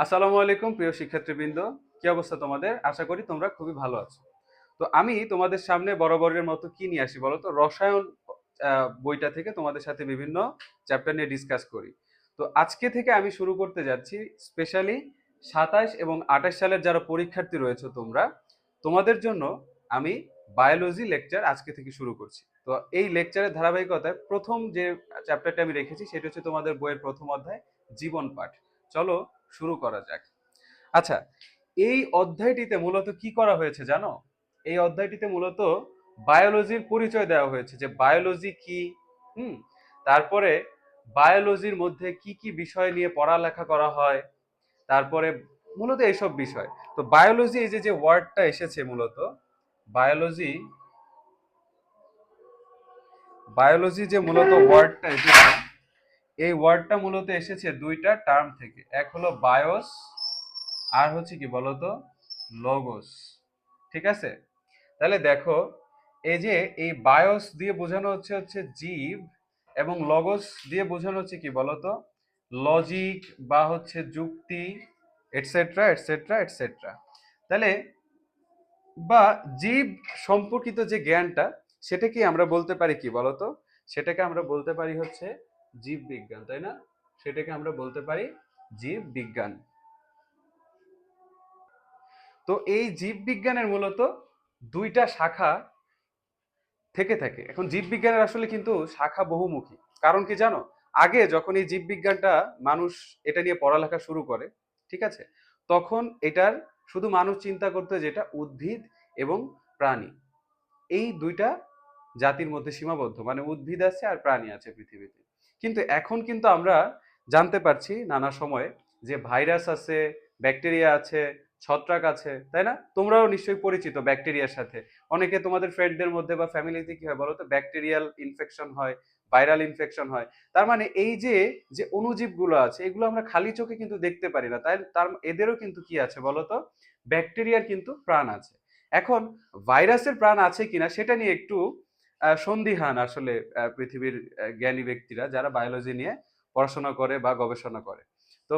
আসসালামু আলাইকুম প্রিয় শিক্ষার্থীবৃন্দ। কি অবস্থা তোমাদের? আশা করি তোমরা খুবই ভালো আছো। তো আমি তোমাদের সামনে বরাবরের মতো কি নিয়ে আসি বলো তো? রসায়ন বইটা থেকে তোমাদের সাথে বিভিন্ন চ্যাপ্টার নিয়ে ডিসকাস করি। তো আজকে থেকে আমি শুরু করতে যাচ্ছি স্পেশালি 27 এবং 28 সালের যারা পরীক্ষার্থী রয়েছে তোমরা, তোমাদের জন্য আমি বায়োলজি লেকচার আজকে থেকে শুরু করছি। তো এই লেকচারের ধারাবাহিকতায় প্রথম যে চ্যাপ্টারটা আমি রেখেছি সেটা হচ্ছে তোমাদের বইয়ের প্রথম অধ্যায়, জীবন পাঠ। চলো শুরু করা যাক। আচ্ছা, এই অধ্যায়টিতে মূলত কি করা হয়েছে জানো? এই অধ্যায়টিতে মূলত বায়োলজির পরিচয় দেওয়া হয়েছে, যে বায়োলজি কি। হুম। তারপরে বায়োলজির মধ্যে কি কি বিষয় নিয়ে পড়ালেখা করা হয়, তারপরে মূলত এইসব বিষয়। তো বায়োলজি, এই যে যে ওয়ার্ডটা এসেছে মূলত, বায়োলজি, বায়োলজি যে মূলত ওয়ার্ডটা এসেছে, এই ওয়ার্ডটা মূলত এসেছে দুইটা টার্ম থেকে। এক হলো বায়োস, আর হচ্ছে কি বলতো, লগোস। ঠিক আছে? তাহলে দেখো, এই যে এই বায়োস দিয়ে বোঝানো হচ্ছে হচ্ছে জীব, এবং লগোস দিয়ে বোঝানো হচ্ছে কি বলতো, লজিক বা হচ্ছে যুক্তি, এটসেট্রা এটসেট্রা এটসেট্রা। তাহলে বা জীব সম্পর্কিত যে জ্ঞানটা, সেটাকে আমরা বলতে পারি কি বলতো, সেটাকে আমরা বলতে পারি হচ্ছে জীব বিজ্ঞান, তাই না? সেটাকে আমরা বলতে পারি জীব বিজ্ঞান। তো এই জীব বিজ্ঞানের মূলত দুইটা শাখা থেকে থাকে। এখন জীববিজ্ঞানের আসলে কিন্তু শাখা বহুমুখী। কারণ কি জানো? আগে যখন এই জীববিজ্ঞানটা মানুষ এটা নিয়ে পড়ালেখা শুরু করে, ঠিক আছে, তখন এটার শুধু মানুষ চিন্তা করতো যেটা উদ্ভিদ এবং প্রাণী, এই দুইটা জাতির মধ্যে সীমাবদ্ধ, মানে উদ্ভিদ আছে আর প্রাণী আছে পৃথিবীতে। কিন্তু এখন কিন্তু আমরা জানতে পারছি নানা সময়ে যে ভাইরাস আছে, ব্যাকটেরিয়া আছে, ছত্রাক আছে, তাই না? তোমরাও নিশ্চয়ই পরিচিত ব্যাকটেরিয়ার সাথে। অনেকে তোমাদের ফ্রেন্ডদের মধ্যে বা ফ্যামিলিতে কি হয় বলো তো, ব্যাকটেরিয়াল ইনফেকশন হয়, ভাইরাল ইনফেকশন হয়। তার মানে এই যে যে অণুজীবগুলো আছে, এগুলো আমরা খালি চোখে কিন্তু দেখতে পারি না, তাই তার এদেরও কিন্তু কি আছে বলো তো, ব্যাকটেরিয়ার কিন্তু প্রাণ আছে। এখন ভাইরাসের প্রাণ আছে কিনা সেটা নিয়ে একটু সন্দিহান আসলে পৃথিবীর জ্ঞানী ব্যক্তিরা যারা বায়োলজি নিয়ে পড়াশোনা করে বা গবেষণা করে। তো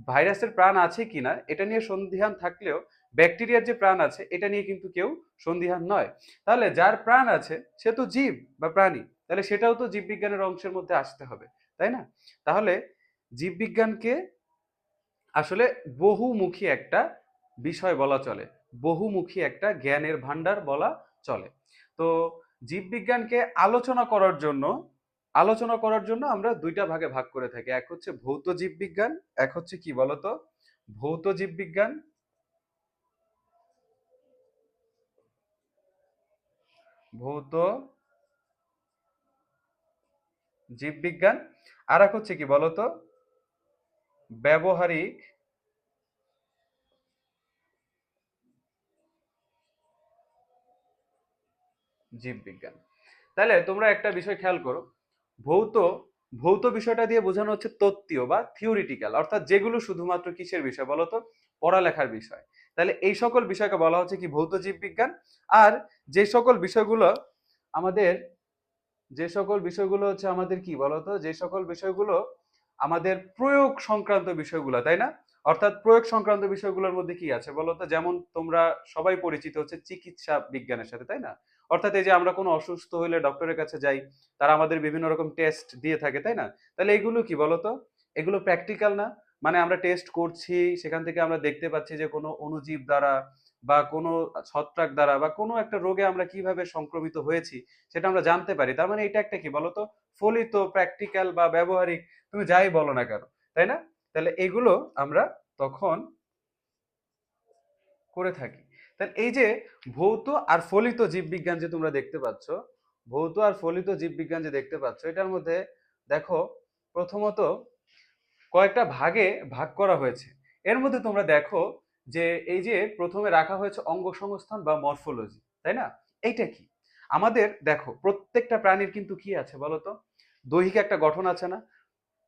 ভাইরাসের প্রাণ আছে কিনা এটা নিয়ে সন্দিহান থাকলেও ব্যাকটেরিয়ার যে প্রাণ আছে এটা নিয়ে কিন্তু কেউ সন্দিহান নয়। তাহলে যার প্রাণ আছে সে তো জীব বা প্রাণী, তাহলে সেটাও তো জীববিজ্ঞানের অংশের মধ্যে আসতে হবে, তাই না? তাহলে জীববিজ্ঞানকে আসলে বহুমুখী একটা বিষয় বলা চলে, বহুমুখী একটা জ্ঞানের ভান্ডার বলা চলে। তো জীববিজ্ঞানকে আলোচনা করার জন্য আমরা দুইটা ভাগে ভাগ করে থাকি। এক হচ্ছে ভৌত জীববিজ্ঞান, এক হচ্ছে কি বলতো, ভৌত জীববিজ্ঞান, ভৌত জীববিজ্ঞান। আর এক হচ্ছে কি বলতো, ব্যবহারিক জীববিজ্ঞান। তাহলে তোমরা একটা বিষয় খেয়াল করো, ভৌত ভৌত বিষয়টা দিয়ে বোঝানো হচ্ছে তত্ত্বীয় বা থিওরিটিক্যাল, অর্থাৎ যেগুলো শুধুমাত্র কিসের বিষয় বলতো, পড়ালেখার বিষয়। তাহলে এই সকল বিষয়কে বলা হচ্ছে কি ভৌত জীববিজ্ঞান। আর যে সকল বিষয়গুলো আমাদের হচ্ছে আমাদের কি বলতো, যে সকল বিষয়গুলো আমাদের প্রয়োগ সংক্রান্ত বিষয়গুলো, তাই না? অর্থাৎ প্রয়োগ সংক্রান্ত বিষয়গুলোর মধ্যে কি আছে বলতো, যেমন তোমরা সবাই পরিচিত হচ্ছে চিকিৎসা বিজ্ঞানের সাথে, তাই না? অর্থাৎ এই যে আমরা কোনো অসুস্থ হলে ডক্টরের কাছে যাই, তারা আমাদের বিভিন্ন রকম টেস্ট দিয়ে থাকে, তাই না? তাহলে এগুলো কি বলতো, এগুলো প্র্যাকটিক্যাল না? মানে আমরা টেস্ট করছি, সেখান থেকে আমরা দেখতে পাচ্ছি যে কোনো অণুজীব দ্বারা বা কোনো ছত্রাক দ্বারা বা কোনো একটা রোগে আমরা কিভাবে সংক্রমিত হয়েছি সেটা আমরা জানতে পারি। তার মানে এটা একটা কি বলতো, ফলিত, প্র্যাকটিক্যাল বা ব্যবহারিক, তুমি যাই বলো না কেন, তাই না? তাহলে এগুলো আমরা তখন করে থাকি। তাহলে এই যে ভৌত আর ফলিত জীববিজ্ঞান যে তোমরা দেখতে পাচ্ছ, ভৌত আর ফলিত জীববিজ্ঞান যে দেখতে পাচ্ছ, এটার মধ্যে দেখো প্রথমত কয়েকটা ভাগে ভাগ করা হয়েছে। এর মধ্যে তোমরা দেখো যে এই যে প্রথমে রাখা হয়েছে অঙ্গ সংস্থান বা মরফোলজি, তাই না? এইটা কি? আমাদের দেখো প্রত্যেকটা প্রাণীর কিন্তু কি আছে বলতো, দৈহিক একটা গঠন আছে না?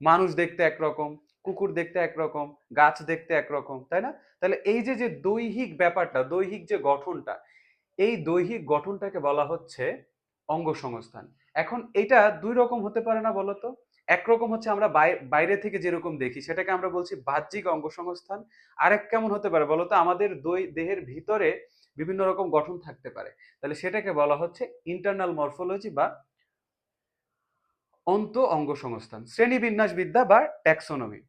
মানুষ দেখতে একরকম, কুকুর দেখতে একরকম, গাছ দেখতে একরকম, তাই না? তাহলে এই যে যে দৈহিক ব্যাপারটা, দৈহিক যে গঠনটা, এই দৈহিক গঠনটাকে বলা হচ্ছে অঙ্গ সংস্থান। এখন এটা দুই রকম হতে পারে না বলতো? একরকম হচ্ছে আমরা বাইরে থেকে যেরকম দেখি সেটাকে আমরা বলছি বাহ্যিক অঙ্গসংস্থান। আরেক কেমন হতে পারে বলতো, আমাদের দেহের ভিতরে বিভিন্ন রকম গঠন থাকতে পারে, তাহলে সেটাকে বলা হচ্ছে ইন্টারনাল মরফোলজি বা অন্ত অঙ্গসংস্থান, শ্রেণীবিন্যাস বিদ্যা বা ট্যাক্সোনমি।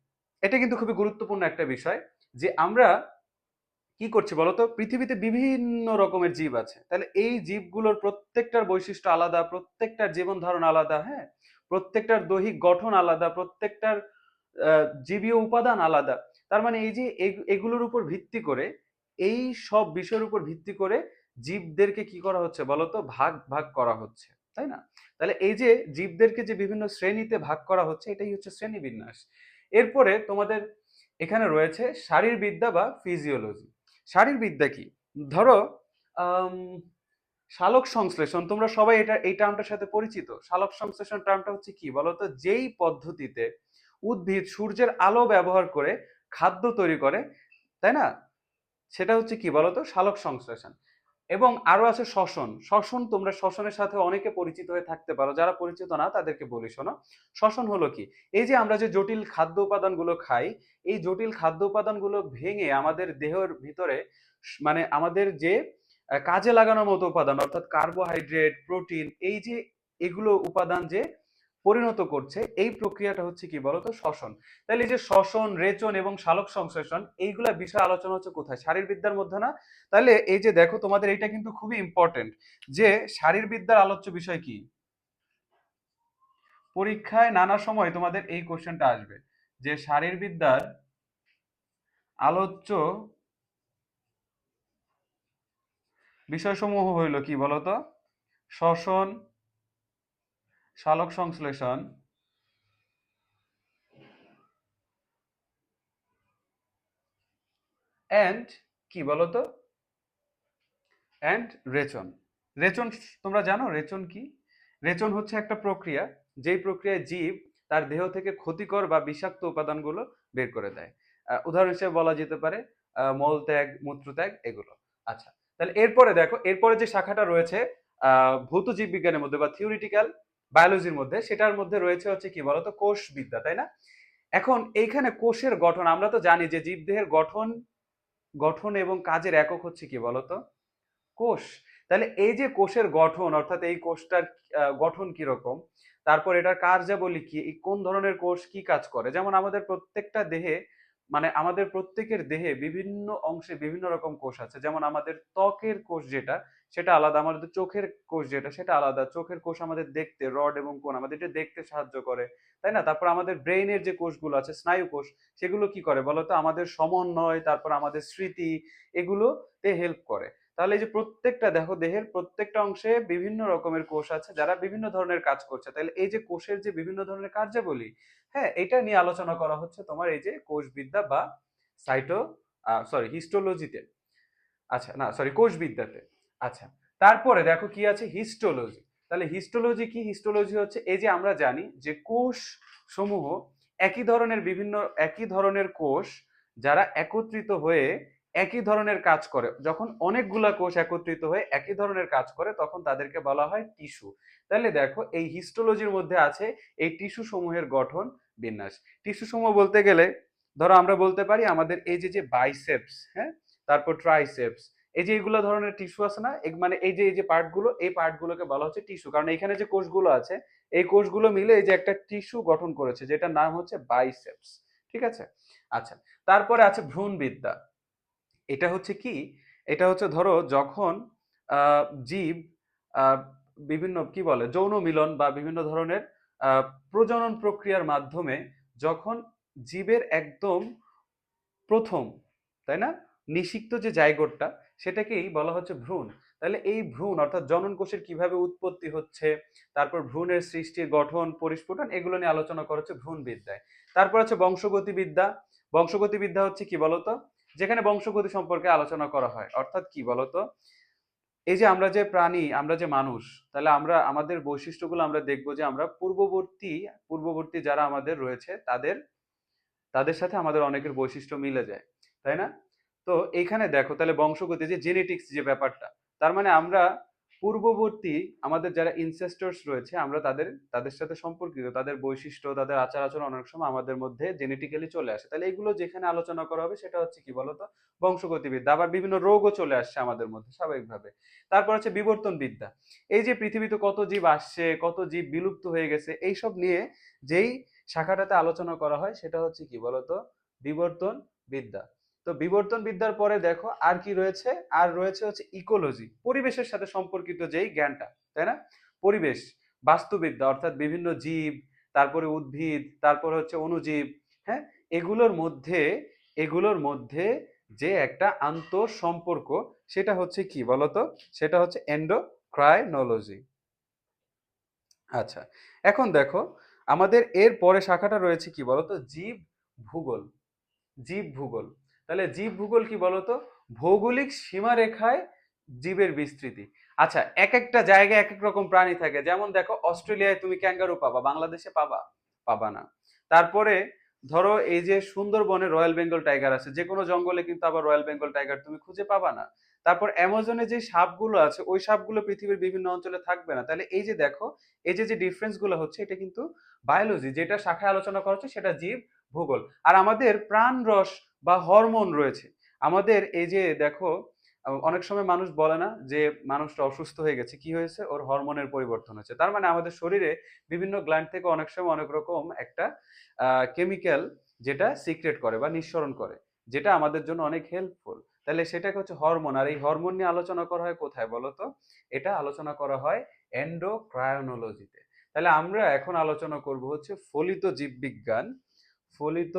এটা কিন্তু খুবই গুরুত্বপূর্ণ একটা বিষয় যে আমরা কি করছি বলতো, পৃথিবীতে বিভিন্ন রকমের জীব আছে, তাহলে এই জীবগুলোর প্রত্যেকটার বৈশিষ্ট্য আলাদা, প্রত্যেকটার জীবন ধারণ আলাদা, হ্যাঁ, প্রত্যেকটার দৈহিক গঠন আলাদা, প্রত্যেকটার জীবীয় উপাদান আলাদা। তার মানে এই যে এগুলোর উপর ভিত্তি করে, এই সব বিষয়ের উপর ভিত্তি করে জীবদেরকে কি করা হচ্ছে বলতো, ভাগ ভাগ করা হচ্ছে, তাই না? তাহলে এই যে জীবদেরকে যে বিভিন্ন শ্রেণীতে ভাগ করা হচ্ছে, এটাই হচ্ছে শ্রেণীবিন্যাস। এরপরে তোমাদের এখানে রয়েছে শারীরবিদ্যা বা ফিজিওলজি। শারীরবিদ্যা কি? ধরো আম, সালোক সংশ্লেষণ, তোমরা সবাই এই টার্মটার সাথে পরিচিত। সালোক সংশ্লেষণ টার্মটা হচ্ছে কি বলতো, যেই পদ্ধতিতে উদ্ভিদ সূর্যের আলো ব্যবহার করে খাদ্য তৈরি করে, তাই না, সেটা হচ্ছে কি বলতো, সালোক সংশ্লেষণ। এবং আরো আছে শ্বসন। শ্বসন, তোমরা শ্বসনের সাথে অনেকে পরিচিত হয়ে থাকতে পারো, যারা পরিচিত না তাদেরকে বলি শোনো। শ্বসন হলো কি, এই যে আমরা যে জটিল খাদ্য উপাদানগুলো খাই, এই জটিল খাদ্য উপাদানগুলো ভেঙে আমাদের দেহের ভিতরে মানে আমাদের যে কাজে লাগানোর মতো উপাদান, অর্থাৎ কার্বোহাইড্রেট, প্রোটিন, এই যে এগুলো উপাদান যে পরিণত করছে, এই প্রক্রিয়াটা হচ্ছে কি বলতো, শ্বসন। তাহলে এই যে শ্বসন, রেচন এবং সালোক সংশ্লেষণ, এইগুলা বিষয় আলোচনা হচ্ছে কোথায়, শারীরবিদ্যার মধ্যে না? তাহলে এই যে দেখো, তোমাদের এটা কিন্তু খুবই ইম্পর্টেন্ট যে শারীরবিদ্যার আলোচ্য বিষয় কি। পরীক্ষায় নানা সময় তোমাদের এই কোশ্চেনটা আসবে যে শারীরবিদ্যার আলোচ্য বিষয়সমূহ হইল কি বলতো, শ্বসন, সালোক সংশ্লেষণ অ্যান্ড কি বলতো, অ্যান্ড রেচন। রেচন, তোমরা জানো রেচন কি? রেচন হচ্ছে একটা প্রক্রিয়া, যেই প্রক্রিয়ায় জীব তার দেহ থেকে ক্ষতিকর বা বিষাক্ত উপাদানগুলো বের করে দেয়। উদাহরণ হিসেবে বলা যেতে পারে মলত্যাগ, মূত্রত্যাগ, এগুলো। আচ্ছা, তাহলে এরপরে দেখো, এরপরে যে শাখাটা রয়েছে ভৌত জীববিজ্ঞানের মধ্যে বা থিওরিটিক্যাল বায়োলজির মধ্যে, সেটার মধ্যে রয়েছে হচ্ছে কি বলতো, কোষ বিদ্যা, তাই না? এখন এইখানে কোষের গঠন, আমরা তো জানি যে জীবদেহের গঠন গঠন এবং কাজের একক হচ্ছে কি বলতো, কোষ। তাহলে এই যে কোষের গঠন, অর্থাৎ এই কোষটার গঠন কিরকম, তারপর এটার কার্যাবলী কি, কোন ধরনের কোষ কি কাজ করে, যেমন আমাদের প্রত্যেকটা দেহে, মানে আমাদের প্রত্যেকের দেহে বিভিন্ন অংশে বিভিন্ন রকম কোষ আছে। যেমন আমাদের ত্বকের কোষ যেটা, সেটা আলাদা, আমাদের চোখের কোষ যেটা, সেটা আলাদা। চোখের কোষ আমাদের দেখতে, রড এবং কোণ আমাদের এটা দেখতে সাহায্য করে, তাই না? তারপর আমাদের ব্রেইনের যে কোষগুলো আছে, স্নায়ু কোষ, সেগুলো কি করে বলতো, আমাদের সমন্বয়, তারপর আমাদের স্মৃতি, এগুলোতে হেল্প করে। তাহলে এই যে প্রত্যেকটা দেখো, দেহের প্রত্যেকটা অংশে বিভিন্ন রকমের কোষ আছে যারা বিভিন্ন ধরনের কাজ করছে। তাহলে এই যে কোষের যে বিভিন্ন ধরনের কার্যাবলী, হ্যাঁ, এটা নিয়ে আলোচনা করা হচ্ছে তোমার এই যে কোষবিদ্যা বা সাইটো হিস্টোলজিতে। আচ্ছা, না সরি, কোষবিদ্যাতে। আচ্ছা, তারপরে দেখো কি আছে, হিস্টোলজি। তাহলে হিস্টোলজি কি? হিস্টোলজি হচ্ছে এই যে আমরা জানি যে কোষ সমূহ একই ধরনের কোষ যারা একত্রিত হয়ে একই ধরনের কাজ করে, যখন অনেকগুলা কোষ একত্রিত হয়ে একই ধরনের কাজ করে, তখন তাদেরকে বলা হয় টিস্যু। তাহলে দেখো, এই হিস্টোলজির মধ্যে আছে এই টিস্যু সমূহের গঠন, বিন্যাস। টিস্যু সমূহ বলতে গেলে ধরো আমরা বলতে পারি আমাদের এই যে যে বাইসেপস, হ্যাঁ, তারপর ট্রাইসেপস, এই যে এইগুলো ধরনের টিস্যু আছে না, মানে এই যে পার্টগুলো, এই পার্টগুলোকে বলা হচ্ছে টিস্যু, কারণ এখানে যে কোষগুলো আছে, এই কোষগুলো মিলে এই যে একটা টিস্যু গঠন করেছে, যেটার নাম হচ্ছে বাইসেপস। ঠিক আছে? আচ্ছা, তারপরে আছে ভ্রূণবিদ্যা। এটা হচ্ছে কি, এটা হচ্ছে ধরো যখন জীব আহ, বিভিন্ন কি বলে, যৌন মিলন বা বিভিন্ন ধরনের প্রজনন প্রক্রিয়ার মাধ্যমে যখন জীবের একদম প্রথম, তাই না, নিষিক্ত যে জাইগোটটা, সেটাকেই বলা হচ্ছে ভ্রূণ। তাহলে এই ভ্রূণ অর্থাৎ জনন কোষের কিভাবে উৎপত্তি হচ্ছে, তারপর ভ্রূণের সৃষ্টির গঠন, পরিস্ফুটন, এগুলো নিয়ে আলোচনা করা হচ্ছে ভ্রূণ বিদ্যায়। তারপর আছে বংশগতি বিদ্যা। বংশগতি বিদ্যা হচ্ছে কি বলতো, যেখানে বংশগতি সম্পর্কে আলোচনা করা হয়, অর্থাৎ কি বলতো, এই যে আমরা যে প্রাণী, আমরা যে মানুষ, তাহলে আমরা আমাদের বৈশিষ্ট্যগুলো আমরা দেখবো যে আমরা পূর্ববর্তী যারা আমাদের রয়েছে, তাদের তাদের সাথে আমাদের অনেকের বৈশিষ্ট্য মিলে যায়, তাই না? তো এইখানে দেখো, তাহলে বংশগতি যে জেনেটিক্স যে ব্যাপারটা, তার মানে আমরা পূর্ববর্তী আমাদের যারা ইনসেস্টর্স রয়েছে, আমরা তাদের সাথে সম্পর্কিত, তাদের বৈশিষ্ট্য, তাদের আচার আচরণ অনেক সময় আমাদের মধ্যে জেনেটিক্যালি চলে আসে। তাহলে এগুলো যেখানে আলোচনা করা হবে সেটা হচ্ছে কি বলতো, বংশগতিবিদ্যা। আবার বিভিন্ন রোগও চলে আসছে আমাদের মধ্যে স্বাভাবিকভাবে। তারপর হচ্ছে বিবর্তন বিদ্যা। এই যে পৃথিবীতে কত জীব আসছে, কত জীব বিলুপ্ত হয়ে গেছে, এইসব নিয়ে যেই শাখাটাতে আলোচনা করা হয় সেটা হচ্ছে কি বলতো, বিবর্তন বিদ্যা। তো বিবর্তন বিদ্যার পরে দেখো আর কি রয়েছে, আর রয়েছে হচ্ছে ইকোলজি, পরিবেশের সাথে সম্পর্কিত যেই জ্ঞানটা, তাই না? পরিবেশ, বাস্তুবিদ্যা অর্থাৎ বিভিন্ন জীব, তারপরে উদ্ভিদ, তারপরে হচ্ছে অণুজীব, হ্যাঁ, এগুলোর মধ্যে যে একটা আন্তঃ সম্পর্ক, সেটা হচ্ছে কি বলতো, সেটা হচ্ছে এন্ডোক্রাইনোলজি। আচ্ছা, এখন দেখো আমাদের এর পরে শাখাটা রয়েছে কি বলতো, জীব ভূগোল। জীব ভূগোল। তাহলে জীব ভূগোল কি বলতো, ভৌগোলিক সীমারেখায় জীবের বিস্তৃতি। আচ্ছা, এক একটা জায়গায় এক এক রকম প্রাণী থাকে। যেমন দেখো অস্ট্রেলিয়ায় তুমি ক্যাঙ্গারু পাবা, বাংলাদেশে পাবা পাবা না। তারপরে ধরো এই যে সুন্দরবনে রয়্যাল বেঙ্গল টাইগার আছে, যে কোনো জঙ্গলে কিন্তু আবার রয়্যাল বেঙ্গল টাইগার তুমি খুঁজে পাবা না। তারপর অ্যামাজনে যে সাপগুলো আছে, ওই সাপগুলো পৃথিবীর বিভিন্ন অঞ্চলে থাকবে না। তাহলে এই যে দেখো, এই যে যে ডিফারেন্স গুলো হচ্ছে, এটা কিন্তু বায়োলজি, যেটা শাখায় আলোচনা করা হচ্ছে সেটা জীব ভূগোল। আর আমাদের প্রাণ রস বা হরমোন রয়েছে। আমাদের এই যে দেখো, অনেক সময় মানুষ বলে না যে মানুষটা অসুস্থ হয়ে গেছে, কি হয়েছে, ওর হরমোনের পরিবর্তন হচ্ছে। তার মানে আমাদের শরীরে বিভিন্ন গ্ল্যান্ড থেকে অনেক সময় অনেক রকম একটা কেমিক্যাল যেটা সিক্রেট করে বা নিঃসরণ করে, যেটা আমাদের জন্য অনেক হেল্পফুল। তাহলে সেটাকে হচ্ছে হরমোন। আর এই হরমোন নিয়ে আলোচনা করা হয় কোথায় বলতো, এটা আলোচনা করা হয় এন্ডোক্রাইনোলজিতে। তাহলে আমরা এখন আলোচনা করব হচ্ছে ফলিত জীববিজ্ঞান। ফলিত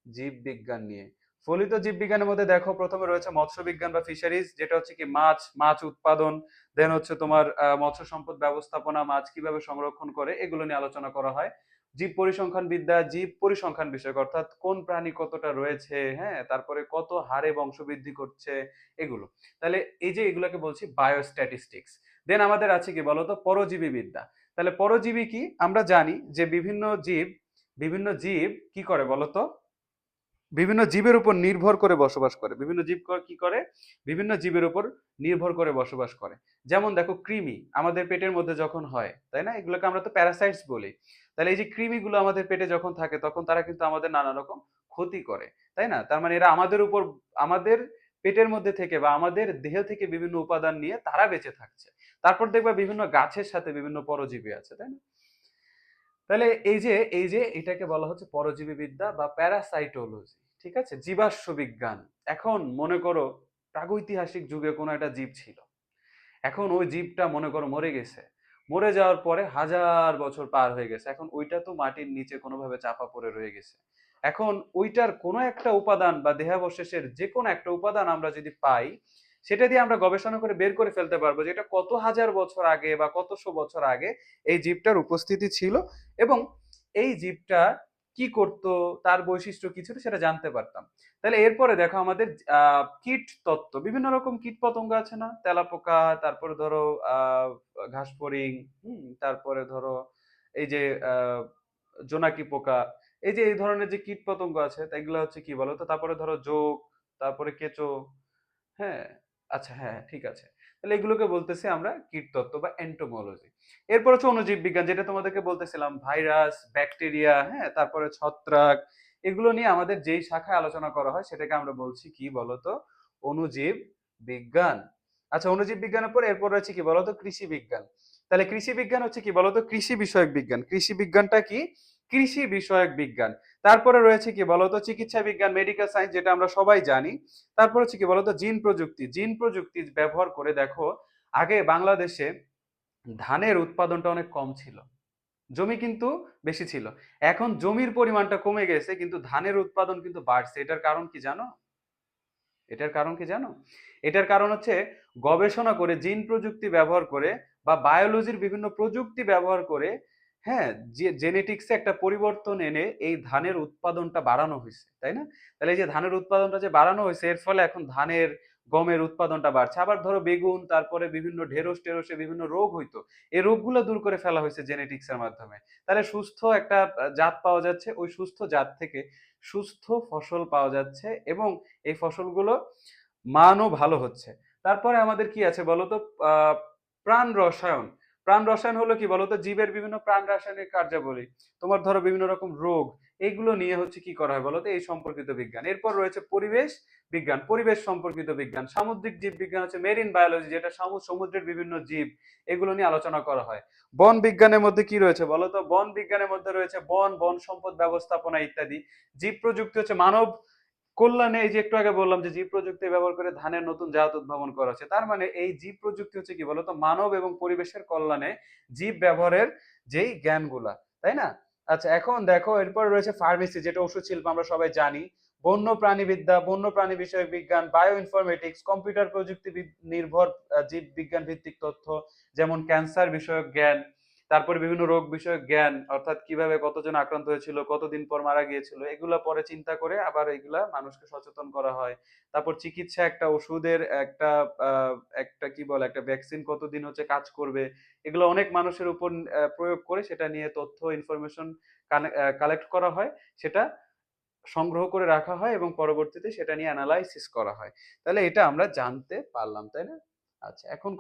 জীববিজ্ঞান নিয়ে। ফলিত জীববিজ্ঞানের মধ্যে দেখো প্রথমে রয়েছে মৎস্য বিজ্ঞান বা ফিশারিজ, যেটা হচ্ছে কি মাছ মাছ উৎপাদন। দেন হচ্ছে তোমার মৎস্য সম্পদ ব্যবস্থাপনা, মাছ কিভাবে সংরক্ষণ করে, এগুলো নিয়ে আলোচনা করা হয়। জীব পরিসংখ্যান বিদ্যা, জীব পরিসংখ্যান বিষয়ক, অর্থাৎ কোন প্রাণী কতটা রয়েছে, হ্যাঁ, তারপরে কত হারে বংশবৃদ্ধি করছে, এগুলো। তাহলে এই যে এগুলোকে বলছি বায়োস্ট্যাটিস্টিক্স। দেন আমাদের আছে কি বলতো, পরজীবী বিদ্যা। তাহলে পরজীবী কি, আমরা জানি যে বিভিন্ন জীব কি করে বলতো, বিভিন্ন জীবের উপর নির্ভর করে বসবাস করে। বিভিন্ন জীব কি করে, বিভিন্ন জীবের উপর নির্ভর করে বসবাস করে। যেমন দেখো কৃমি আমাদের পেটের মধ্যে যখন হয়, তাই না, এগুলোকে আমরা তো প্যারাসাইটস বলি। তাহলে এই যে কৃমিগুলো আমাদের পেটে যখন থাকে, তখন তারা কিন্তু আমাদের নানা রকম ক্ষতি করে, তাই না? তার মানে এরা আমাদের উপর, আমাদের পেটের মধ্যে থেকে বা আমাদের দেহ থেকে বিভিন্ন উপাদান নিয়ে তারা বেঁচে থাকছে। তারপর দেখবা বিভিন্ন গাছের সাথে বিভিন্ন পরজীবী আছে, তাই না? তাহলে এই যে এটাকে বলা হচ্ছে পরজীবী বিদ্যা বা প্যারাসাইটোলজি। ঠিক আছে, জীবাশ্ম বিজ্ঞান। এখন মনে করো প্রাগৈতিহাসিক যুগে কোনো একটা জীব ছিল, এখন ওই জীবটা মনে করো মরে গেছে। মরে যাওয়ার পরে হাজার বছর পার হয়ে গেছে, এখন ওইটা তো মাটির নিচে কোনোভাবে চাপা পড়ে রয়ে গেছে। এখন ওইটার কোনো একটা উপাদান বা দেহাবশেষের যে কোনো একটা উপাদান আমরা যদি পাই, সেটা দিয়ে আমরা গবেষণা করে বের করে ফেলতে পারবো যে এটা কত হাজার বছর আগে বা কতশো বছর আগে এই জীবটার উপস্থিতি ছিল, এবং এই জীবটা কি করত, তার বৈশিষ্ট্য কি ছিল, সেটা জানতে পারতাম। তাহলে এরপরে দেখো আমাদের কীট তত্ত্ব, বিভিন্ন রকম কীট পতঙ্গ আছে না, তেলাপোকা, তারপরে ধরো ঘাস ফড়িং, তারপরে ধরো এই যে আহ জোনাকি পোকা, এই যে এই ধরনের যে কীট পতঙ্গ আছে, তা এগুলো হচ্ছে কি বলতো, তারপরে ধরো জোঁক, তারপরে কেঁচো, হ্যাঁ। আচ্ছা, হ্যাঁ, ঠিক আছে। তাহলে এগুলোকে বলতেছি আমরা কীটতত্ত্ব বা এন্টোমোলজি। এরপর হচ্ছে অণুজীব বিজ্ঞান, যেটা তোমাদেরকে বলতেছিলাম, ভাইরাস, ব্যাকটেরিয়া, হ্যাঁ, তারপরে ছত্রাক, এগুলো নিয়ে আমাদের যেই শাখায় আলোচনা করা হয় সেটাকে আমরা বলছি কি বলতো, অণুজীব বিজ্ঞান। আচ্ছা, অণুজীব বিজ্ঞানের পর এরপর রয়েছে কি বলতো, কৃষি বিজ্ঞান। তাহলে কৃষি বিজ্ঞান হচ্ছে কি বলতো, কৃষি বিষয়ক বিজ্ঞান। কৃষি বিজ্ঞানটা কি, কৃষি বিষয়ক বিজ্ঞান। তারপরে রয়েছে কি বলতো, চিকিৎসা বিজ্ঞান, মেডিকেল সায়েন্স, যেটা আমরা সবাই জানি। তারপর হচ্ছে কি বলতো, জিন প্রযুক্তি। জিন প্রযুক্তি ব্যবহার করে দেখো, আগে বাংলাদেশে ধানের উৎপাদনটা অনেক কম ছিল, জমি কিন্তু বেশি ছিল। এখন জমির পরিমাণটা কমে গেছে কিন্তু ধানের উৎপাদন কিন্তু বাড়ছে। এটার কারণ কি জানো? এটার কারণ কি জানো? এটার কারণ হচ্ছে গবেষণা করে, জিন প্রযুক্তি ব্যবহার করে বা বায়োলজির বিভিন্ন প্রযুক্তি ব্যবহার করে, হ্যাঁ, যে জেনেটিক্সে একটা পরিবর্তন এনে এই ধানের উৎপাদনটা বাড়ানো হয়েছে, তাই না? তাহলে এই যে ধানের উৎপাদনটা যে বাড়ানো হয়েছে, এর ফলে এখন ধানের, গমের উৎপাদনটা বাড়ছে। আবার ধরো বেগুন, তারপরে বিভিন্ন ঢেঁড়স টেরসে বিভিন্ন রোগ হইতো, এই রোগগুলো দূর করে ফেলা হয়েছে জেনেটিক্সের মাধ্যমে। তাহলে সুস্থ একটা জাত পাওয়া যাচ্ছে, ওই সুস্থ জাত থেকে সুস্থ ফসল পাওয়া যাচ্ছে, এবং এই ফসলগুলো মানও ভালো হচ্ছে। তারপরে আমাদের কি আছে বলতো, প্রাণ রসায়ন। প্রাণ রসায়ন হলো কি বলতো, জীবের বিভিন্ন প্রাণ রাসায়নিক কার্যাবলী, তোমার ধরো বিভিন্ন রকম রোগ, এইগুলো নিয়ে হচ্ছে কি করা হয় বলতো, এই সম্পর্কিত বিজ্ঞান। এরপর রয়েছে পরিবেশ বিজ্ঞান, পরিবেশ সম্পর্কিত বিজ্ঞান। সামুদ্রিক জীব বিজ্ঞান হচ্ছে মেরিন বায়োলজি, যেটা সমুদ্রের বিভিন্ন জীব, এগুলো নিয়ে আলোচনা করা হয়। বন বিজ্ঞানের মধ্যে কি রয়েছে বলতো, বন বিজ্ঞানের মধ্যে রয়েছে বন, বন সম্পদ ব্যবস্থাপনা ইত্যাদি। জীব প্রযুক্তি হচ্ছে মানব কল্যাণে, এই যে একটু আগে বললাম যে জীব প্রযুক্তি ব্যবহার করে ধানের নতুন জাত উদ্ভাবন করা হচ্ছে, তার মানে এই জীব প্রযুক্তি হচ্ছে কি বলতো, মানব এবং পরিবেশের কল্যাণে জীব ব্যবহারের যেই জ্ঞানগুলা, তাই না? আচ্ছা, এখন দেখো এরপর রয়েছে ফার্মেসি, যেটা ওষুধ শিল্প আমরা সবাই জানি। বন্য প্রাণীবিদ্যা, বন্য প্রাণী বিষয়ক বিজ্ঞান, বায়ো ইনফরমেটিক্স, কম্পিউটার প্রযুক্তি নির্ভর জীব বিজ্ঞান ভিত্তিক তথ্য, যেমন ক্যান্সার বিষয়ক জ্ঞান, তারপরে বিভিন্ন রোগ বিষয়ক জ্ঞান, অর্থাৎ কিভাবে কতজন আক্রান্ত হয়েছিল, কতদিন পর মারা গিয়েছিল, এগুলা পরে চিন্তা করে আবার এগুলা মানুষকে সচেতন করা হয়। তারপর চিকিৎসা, একটা ওষুধের একটা আহ, একটা কি বলে, একটা ভ্যাকসিন কতদিন হচ্ছে কাজ করবে, এগুলো অনেক মানুষের উপর প্রয়োগ করে সেটা নিয়ে তথ্য ইনফরমেশন কালেক্ট করা হয়, সেটা সংগ্রহ করে রাখা হয় এবং পরবর্তীতে সেটা নিয়ে অ্যানালাইসিস করা হয়। তাহলে এটা আমরা জানতে পারলাম, তাই না? আচ্ছা, এখন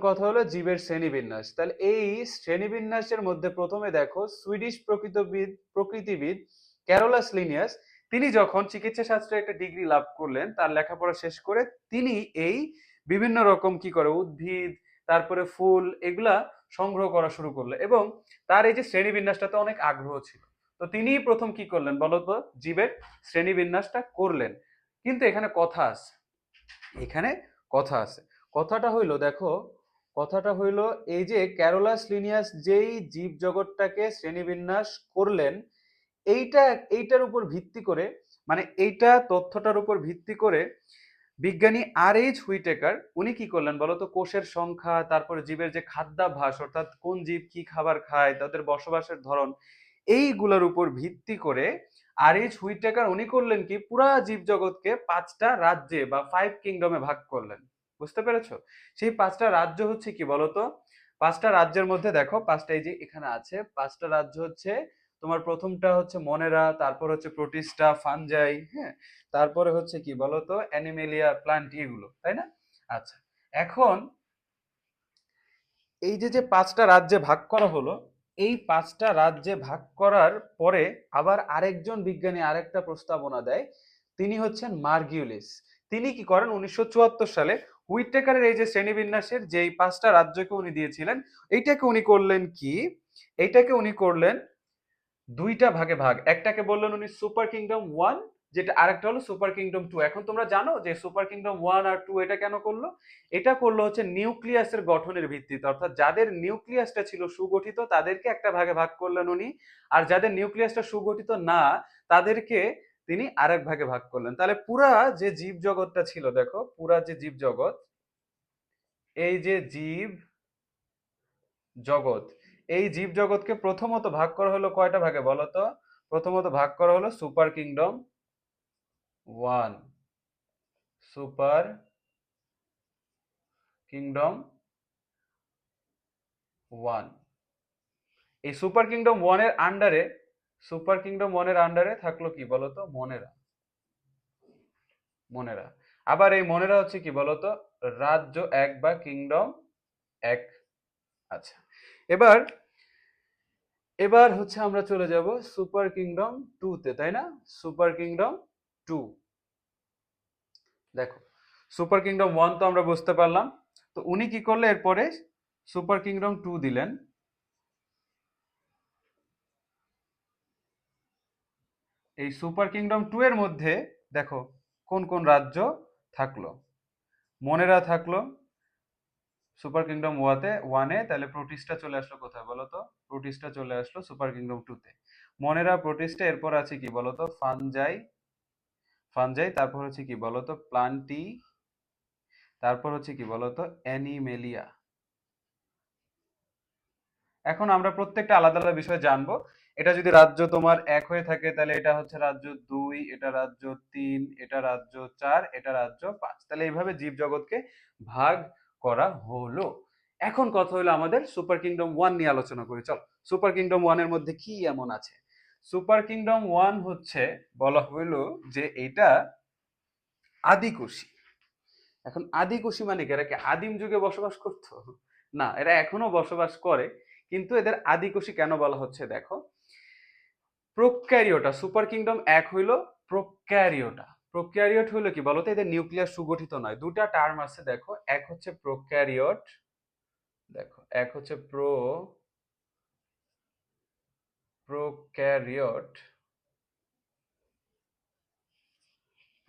কথা হলো জীবের শ্রেণীবিন্যাস। তাহলে এই শ্রেণীবিন্যাসের মধ্যে প্রথমে দেখো, সুইডিশ প্রকৃতিবিদ ক্যারোলাস লিনিয়াস, তিনি যখন চিকিৎসা শাস্ত্রে একটা ডিগ্রি লাভ করলেন, তার লেখাপড়া শেষ করে তিনি এই বিভিন্ন রকম কি করে উদ্ভিদ, তারপরে ফুল, এগুলা সংগ্রহ করা শুরু করলেন, এবং তার এই যে শ্রেণীবিন্যাসটাতে অনেক আগ্রহ ছিল। তো তিনি প্রথম কি করলেন বলতো, জীবের শ্রেণীবিন্যাসটা করলেন। কিন্তু এখানে কথা আছে, এখানে কথা আছে। কথাটা হইলো দেখো, কথাটা হইলো এই যে ক্যারোলাস লিনিয়াস যেই জীব জগৎটাকে শ্রেণীবিন্যাস করলেন, এইটা এইটার উপর ভিত্তি করে, মানে এইটা তথ্যটার উপর ভিত্তি করে বিজ্ঞানী আর এইচ হুইটেকার উনি কি করলেন বলতো, কোষের সংখ্যা, তারপরে জীবের যে খাদ্যাভ্যাস, অর্থাৎ কোন জীব কি খাবার খায়, তাদের বসবাসের ধরন, এইগুলোর উপর ভিত্তি করে আর এইচ হুইটেকার উনি করলেন কি, পুরা জীবজগৎকে 5টা রাজ্যে বা 5 কিংডমে ভাগ করলেন। বুঝতে পেরেছো? সেই 5টা রাজ্য হচ্ছে কি বলতো, 5টা রাজ্যের মধ্যে দেখো, 5টা এই যে এখানে আছে, 5টা রাজ্য হচ্ছে তোমার, প্রথমটা হচ্ছে মনেরা, তারপর হচ্ছে প্রোটিস্টা, ফানজাই, হ্যাঁ, তারপরে হচ্ছে কি বলতো অ্যানিমেলিয়া, প্লান্ট, এগুলো, তাই না? আচ্ছা, এখন এই যে যে 5টা রাজ্যে ভাগ করা হলো, এই 5টা রাজ্যে ভাগ করার পরে আবার আরেকজন বিজ্ঞানী আরেকটা প্রস্তাবনা দেয়, তিনি হচ্ছেন মার্গিউলিস। তিনি কি করেন 1974 সালে হুইটেকারের এই যে শ্রেণীবিন্যাসের যেই 5টা রাজ্যকে উনি দিয়েছিলেন, এইটাকে উনি করলেন কি, এইটাকে উনি করলেন দুইটা ভাগে ভাগ। একটাকে বললেন উনি সুপার কিংডম ওয়ান, যেটা আরেকটা হলো সুপার কিংডম টু। এখন তোমরা জানো যে সুপার কিংডম ওয়ান আর টু এটা কেন করলো? এটা করলো হচ্ছে নিউক্লিয়াসের গঠনের ভিত্তিতে, অর্থাৎ যাদের নিউক্লিয়াসটা ছিল সুগঠিত তাদেরকে একটা ভাগে ভাগ করলেন উনি, আর যাদের নিউক্লিয়াসটা সুগঠিত না তাদেরকে তিনি আরেক ভাগে ভাগ করলেন। তাহলে পুরা যে জীব জগৎটা ছিল, দেখো পুরা যে জীব জগৎ, এই যে জীব জগৎ, এই জীব জগৎকে প্রথমত ভাগ করা হলো কয়টা ভাগে বলো তো? প্রথমত ভাগ করা হলো super kingdom one, super kingdom one. এই সুপার কিংডম ওয়ানের আন্ডারে, সুপার কিংডম ওয়ানের আন্ডারে থাকলো কি বলতো, মনেরা, মনেরা। আবার এই মনেরা হচ্ছে কি বলতো, রাজ্য এক বা কিংডম এক। আচ্ছা, এবার এবার হচ্ছে আমরা চলে যাব সুপার কিংডম টু তে, তাই না? সুপার কিংডম টু, দেখো সুপার কিংডম ওয়ান তো আমরা বুঝতে পারলাম। তো উনি কি করলে এরপরে সুপার কিংডম টু দিলেন। এই সুপার কিংডম টু এর মধ্যে দেখো কোন কোন রাজ্য থাকলো। মনেরা থাকলো সুপার কিংডম ওয়ানে, তাহলে প্রোটিস্টা চলে আসলো কোথায় বলো তো? প্রোটিস্টা চলে আসলো সুপার কিংডম টু তে। মনেরা, প্রোটিস্টা, এরপর আছে কি বলতো, ফানজাই, ফানজাই, তারপর হচ্ছে কি বলতো প্লান্টি, তারপর হচ্ছে কি বলতো অ্যানিমেলিয়া। এখন আমরা প্রত্যেকটা আলাদা আলাদা বিষয় জানবো। এটা যদি রাজ্য তোমার এক হয়ে থাকে তাহলে এটা হচ্ছে রাজ্য দুই, এটা রাজ্য তিন, এটা রাজ্য চার, এটা রাজ্য পাঁচ। তাহলে এইভাবে জীব জগৎকে ভাগ করা হলো। এখন কথা হলো আমাদের সুপার কিংডম ওয়ান নিয়ে আলোচনা করি, চল। সুপার কিংডম ওয়ানের মধ্যে কি এমন আছে? সুপার কিংডম ওয়ান হচ্ছে, বলা হইলো যে এটা আদিকোষী। এখন আদিকোষী মানে কি, এরা কি আদিম যুগে বসবাস করতো? না, এরা এখনো বসবাস করে, কিন্তু এদের আদিকোষী কেন বলা হচ্ছে দেখো। প্রোক্যারিওটা, সুপার কিংডম এক হইল প্রোক্যারিওটা। প্রোক্যারিওট হইলো কি বলতো, এদের নিউক্লিয়াস সুগঠিত নয়। দুটা টার্ম আছে দেখো, এক হচ্ছে প্রোক্যারিওট, দেখো এক হচ্ছে প্রোক্যারিওট,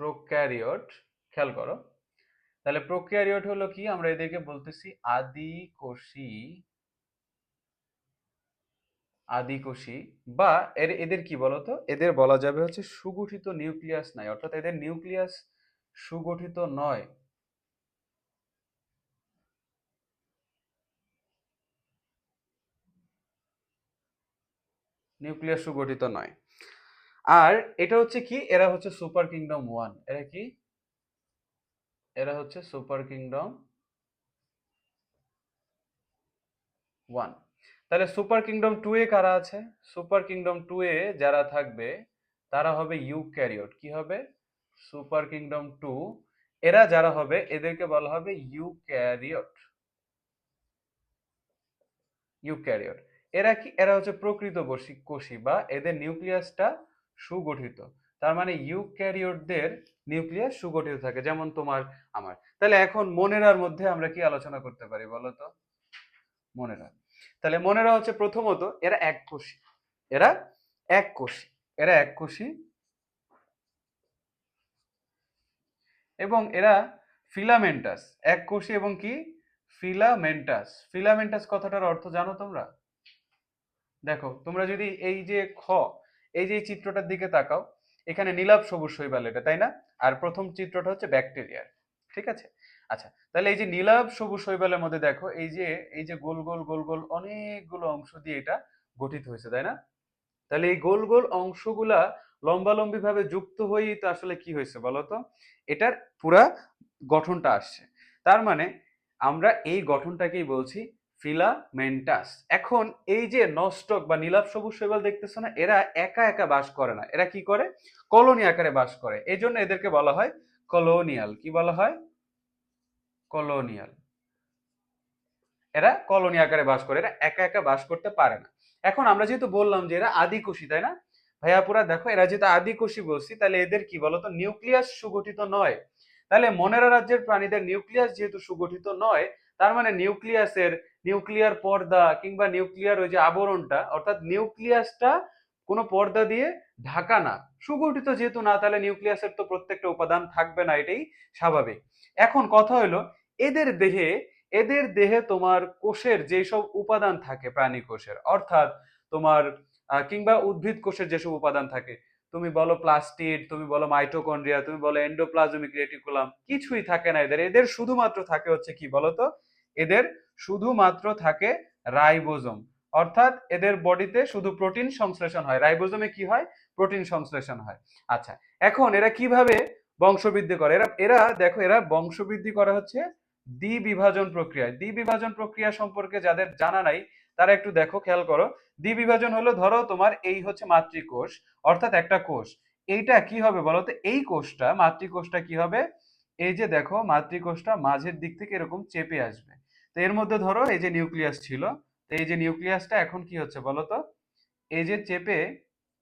প্রোক্যারিওট, খেয়াল করো। তাহলে প্রোক্যারিওট হলো কি, আমরা এদেরকে বলতেছি আদিকোষী, আদিকোষী, বা এদের কি বলতো, এদের বলা যাবে হচ্ছে সুগঠিত নিউক্লিয়াস নাই, অর্থাৎ এদের নিউক্লিয়াস সুগঠিত নয়। নিউক্লিয়াস সুগঠিত নয়। আর এটা হচ্ছে কি, এরা হচ্ছে সুপার কিংডম ওয়ান। এরা কি, এরা হচ্ছে সুপার কিংডম ওয়ান। তাহলে সুপার কিংডম টু এ কারা আছে? সুপার কিংডম টু এ যারা থাকবে তারা হবে ইউক্যারিওট। কি হবে? সুপার কিংডম টু, এরা যারা হবে এদেরকে বলা হবে ইউক্যারিওট। ইউক্যারিওট এরা কি, এরা হচ্ছে প্রকৃত কোষী, বা এদের নিউক্লিয়াসটা সুগঠিত। তার মানে ইউক্যারিওটদের নিউক্লিয়াস সুগঠিত থাকে, যেমন তোমার আমার। তাহলে এখন মনেরার মধ্যে আমরা কি আলোচনা করতে পারি বলো তো? মনেরা, তাহলে মনেরা হচ্ছে প্রথমত এরা এক কোষী, এরা এক কোষী, এরা এক কোষী, এবং এরা ফিলামেন্টাস, এক কোষী এবং কি ফিলামেন্টাস। ফিলামেন্টাস কথাটার অর্থ জানো তোমরা? দেখো তোমরা যদি এই যে এই যে চিত্রটার দিকে তাকাও, এখানে নীলাভ সবুজ শৈবাল এটা, তাই না? আর প্রথম চিত্রটা হচ্ছে ব্যাকটেরিয়ার, ঠিক আছে? আচ্ছা, তাহলে এই যে নীলাভ সবুজ শৈবালের মধ্যে দেখো এই যে গোল গোল গোল গোল অনেকগুলো অংশ দিয়ে এটা গঠিত হয়েছে, তাই না? তাহলে এই গোল গোল অংশগুলা লম্বালম্বি ভাবে যুক্ত হয়েই তো আসলে কি হয়েছে বলতো, এটার পুরা গঠনটা আসছে। তার মানে আমরা এই গঠনটাকেই বলছি ফিলামেন্টাস। এখন এই যে নস্টক বা নীলাভ সবুজ শৈবাল দেখতেছো না, এরা একা একা বাস করে না, এরা কি করে, কলোনি আকারে বাস করে। এই জন্য এদেরকে বলা হয় কলোনিয়াল। কি বলা হয়? কলোনিয়াল। এরা কলোনি আকারে বাস করে, এরা একা একা বাস করতে পারে না। এখন আমরা যেহেতু বললাম যে এরা আদিকোষী, তাই না ভাইয়াপুরা? দেখো এরা যেহেতু আদিকোষী বলছি, তাহলে এদের কি বলতো, নিউক্লিয়াস সুগঠিত নয়। তাহলে মনেরা রাজ্যের প্রাণীদের নিউক্লিয়াস যেহেতু সুগঠিত নয়, তার মানে নিউক্লিয়াসের নিউক্লিয়ার পর্দা কিংবা নিউক্লিয়ার ওই যে আবরণটা, অর্থাৎ নিউক্লিয়াসটা কোনো পর্দা দিয়ে ঢাকা না, সুগঠিত যেহেতু না, তাহলে নিউক্লিয়াসের তো প্রত্যেকটা উপাদান থাকবে না, এটাই স্বাভাবিক। এখন কথা হলো, এদের দেহে এদের দেহে তোমার কোষের যেসব উপাদান থাকে, প্রাণী কোষের অর্থাৎ তোমার কিংবা উদ্ভিদ কোষের যেসব উপাদান থাকে, তুমি বলো প্লাস্টিড, তুমি বলো মাইটোকন্ড্রিয়া, তুমি বলো এন্ডোপ্লাজমিক রেটিকুলাম, কিছুই থাকে না এদের। এদের শুধুমাত্র থাকে হচ্ছে কি বলতো, এদের শুধুমাত্র থাকে রাইবোজোম। অর্থাৎ এদের বডিতে শুধু প্রোটিন সংশ্লেষণ হয়, রাইবোজোমে কি হয়, প্রোটিন সংশ্লেষণ হয়। আচ্ছা, এখন এরা কিভাবে বংশবৃদ্ধি করে? এরা এরা দেখো, এরা বংশবৃদ্ধি করে হচ্ছে দ্বিবিভাজন প্রক্রিয়ায়। দ্বিবিভাজন প্রক্রিয়া সম্পর্কে যাদের জানা নাই তারা একটু দেখো, খেয়াল করো। দ্বিবিভাজন হলো, ধরো তোমার এই হচ্ছে মাতৃকোষ, অর্থাৎ একটা কোষ। এইটা কি হবে বলতো, এই কোষটা, মাতৃকোষটা কি হবে, এই যে দেখো মাতৃকোষটা মাঝের দিক থেকে এরকম চেপে আসবে। তো এর মধ্যে ধরো এই যে নিউক্লিয়াস ছিল, তো এই যে নিউক্লিয়াসটা এখন কি হচ্ছে বলতো, এই যে চেপে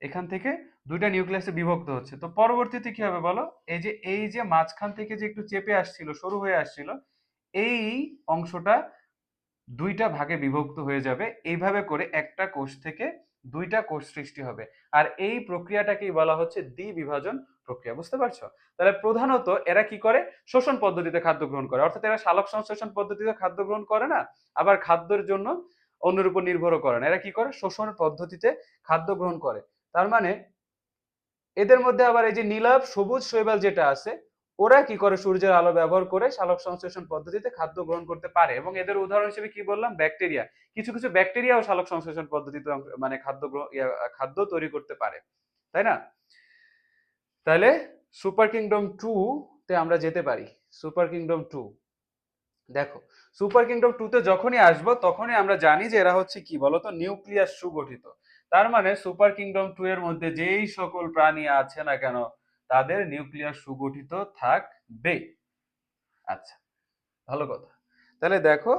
এখান থেকে দুইটা নিউক্লিয়াসে বিভক্ত হচ্ছে। তো পরবর্তীতে কি হবে বলো, এই যে মাঝখান থেকে যে একটু চেপে আসছিল, সরু হয়ে আসছিল, এই অংশটা দুইটা ভাগে বিভক্ত হয়ে যাবে। এইভাবে করে একটা কোষ থেকে দুইটা কোষ সৃষ্টি হবে। আর এই প্রক্রিয়াটাকেই বলা হচ্ছে দ্বিবিভাজন প্রক্রিয়া। বুঝতে পারছো? তাহলে প্রধানত এরা কি করে, শোষণ পদ্ধতিতে খাদ্য গ্রহণ করে, অর্থাৎ এরা সালোক সংশ্লেষণ পদ্ধতিতে খাদ্য গ্রহণ করে না, আবার খাদ্যের জন্য অন্যের উপর নির্ভরও করে না। এরা কি করে, শোষণ পদ্ধতিতে খাদ্য গ্রহণ করে। তার মানে এদের মধ্যে আবার এই যে নীলাভ সবুজ শৈবাল যেটা আছে, ওরা কি করে, সূর্যের আলো ব্যবহার করে সালোক সংশ্লেষণ পদ্ধতিতে খাদ্য গ্রহণ করতে পারে। এবং এদের উদাহরণ হিসেবে কি বললাম, ব্যাকটেরিয়া। কিছু কিছু ব্যাকটেরিয়াও সালোক সংশ্লেষণ পদ্ধতিতে মানে খাদ্য তৈরি করতে পারে, তাই না? তাহলে সুপার কিংডম টু তে আমরা যেতে পারি। সুপার কিংডম টু, দেখো সুপার কিংডম টু তে যখনই আসবো তখনই আমরা জানি যে এরা হচ্ছে কি বলতো, নিউক্লিয়াস সুগঠিত। তার মানে সুপার কিংডম টু এর মধ্যে যেই সকল প্রাণী আছে না কেন, তাদের নিউক্লিয়াস সুগঠিত থাকবে। আচ্ছা, ভালো কথা। তাহলে দেখো,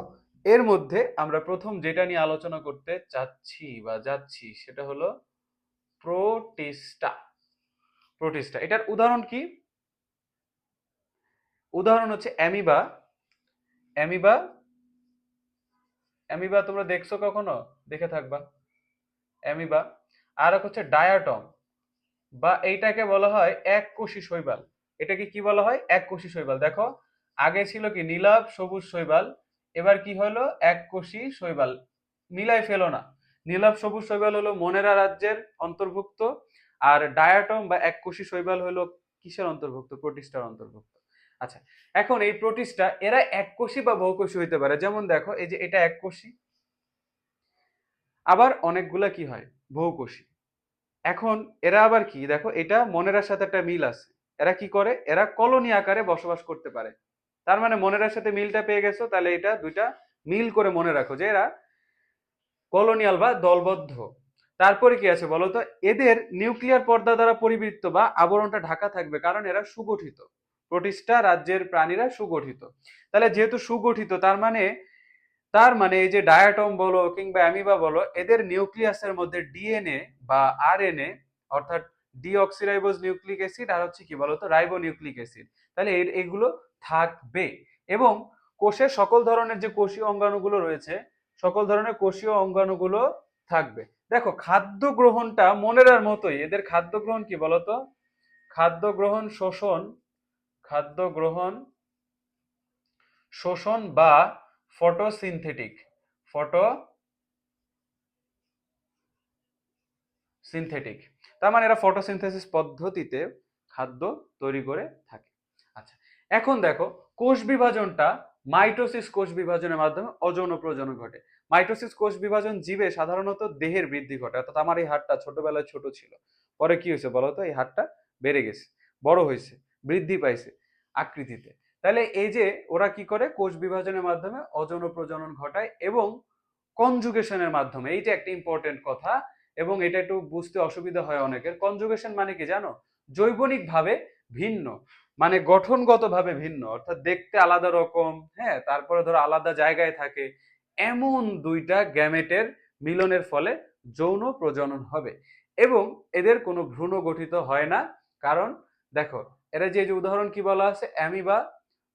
এর মধ্যে আমরা প্রথম যেটা নিয়ে আলোচনা করতে চাচ্ছি বা যাচ্ছি সেটা হলো প্রোটিস্টা। প্রোটিস্টা, এটার উদাহরণ কি? উদাহরণ হচ্ছে অ্যামিবা। অ্যামিবা, অ্যামিবা তোমরা দেখছো কখনো? দেখে থাকবা অ্যামিবা। আর এক হচ্ছে ডায়াটম, বা এইটাকে বলা হয় এককোষী শৈবাল। এটাকে কি বলা হয়? এককোষী শৈবাল। দেখো, আগে ছিল কি নীলাভ সবুজ শৈবাল, এবার কি হলো এককোষী শৈবাল। মিলাই ফেলো না। নীলাভ সবুজ শৈবাল হলো মনেরা রাজ্যের অন্তর্ভুক্ত, আর ডায়াটম বা এককোষী শৈবাল হলো কিসের অন্তর্ভুক্ত? প্রোটিস্টার অন্তর্ভুক্ত। আচ্ছা, এখন এই প্রোটিস্টা এরা এককোষী বা বহুকোষী হইতে পারে। যেমন দেখো, এই যে এটা এককোষী, আবার অনেকগুলা কি হয় বহুকোষী। এখন এরা আবার কি, দেখো এটা মনেরার সাথে একটা মিল আছে। এরা কি করে? এরা কলোনি আকারে বসবাস করতে পারে। তার মানে মনেরার সাথে মিলটা পেয়ে গেছো, তাহলে এটা দুইটা মিল করে মনে রাখো যে এরা কলোনিয়াল বা দলবদ্ধ। তারপরে কি আছে বলতো? এদের নিউক্লিয়ার পর্দা দ্বারা পরিবৃত্ত বা আবরণটা ঢাকা থাকবে, কারণ এরা সুগঠিত। প্রোটিস্টা রাজ্যের প্রাণীরা সুগঠিত। তাহলে যেহেতু সুগঠিত, তার মানে এই যে ডায়াটম বলো কিংবা অ্যামিবা বলো, এদের নিউক্লিয়াসের মধ্যে ডিএনএ বা আরএনএ, অর্থাৎ ডিঅক্সিরাইবোজ নিউক্লিক অ্যাসিড আর হচ্ছে কি বলতো রাইবো নিউক্লিক অ্যাসিড, তাহলে এগুলো থাকবে। এবং কোষের সকল ধরনের যে কোষীয় অঙ্গাণুগুলো রয়েছে, সকল ধরনের কোষীয় অঙ্গাণুগুলো থাকবে। দেখো, খাদ্য গ্রহণটা মনেরার মতোই। এদের খাদ্য গ্রহণ কি বলতো? খাদ্য গ্রহণ শোষণ, খাদ্য গ্রহণ শোষণ বা ফটোসিনথেটিক, ফটো সিনথেটিক। তার মানে এরা ফটোসিনথেসিস পদ্ধতিতে খাদ্য তৈরি করে থাকে। আচ্ছা, এখন দেখো, কোষ বিভাজনটা মাইটোসিস কোষ বিভাজনের মাধ্যমে অযৌন প্রজনন ঘটে। মাইটোসিস কোষ বিভাজন জীবে সাধারণত দেহের বৃদ্ধি ঘটে। অর্থাৎ আমার এই হাড়টা ছোটবেলায় ছোট ছিল, পরে কি হয়েছে বলতো? এই হাড়টা বেড়ে গেছে, বড় হয়েছে, বৃদ্ধি পাইছে আকৃতিতে। তাহলে এই যে ওরা কি করে? কোষ বিভাজনের মাধ্যমে অযৌন প্রজনন ঘটায় এবং কনজুগেশনের মাধ্যমে। এইটা একটা ইম্পর্টেন্ট কথা, এবং এটা একটু বুঝতে অসুবিধা হয় অনেকের। কনজুগেশন মানে কি জানো? জৈবনিক ভাবে ভিন্ন, মানে গঠনগত ভাবে ভিন্ন, অর্থাৎ দেখতে আলাদা রকম, হ্যাঁ, তারপরে ধরো আলাদা জায়গায় থাকে, এমন দুইটা গ্যামেটের মিলনের ফলে যৌন প্রজনন হবে। এবং এদের কোনো ভ্রূণ গঠিত হয় না। কারণ দেখো, এরা যে যে উদাহরণ কি বলা আছে, অ্যামিবা,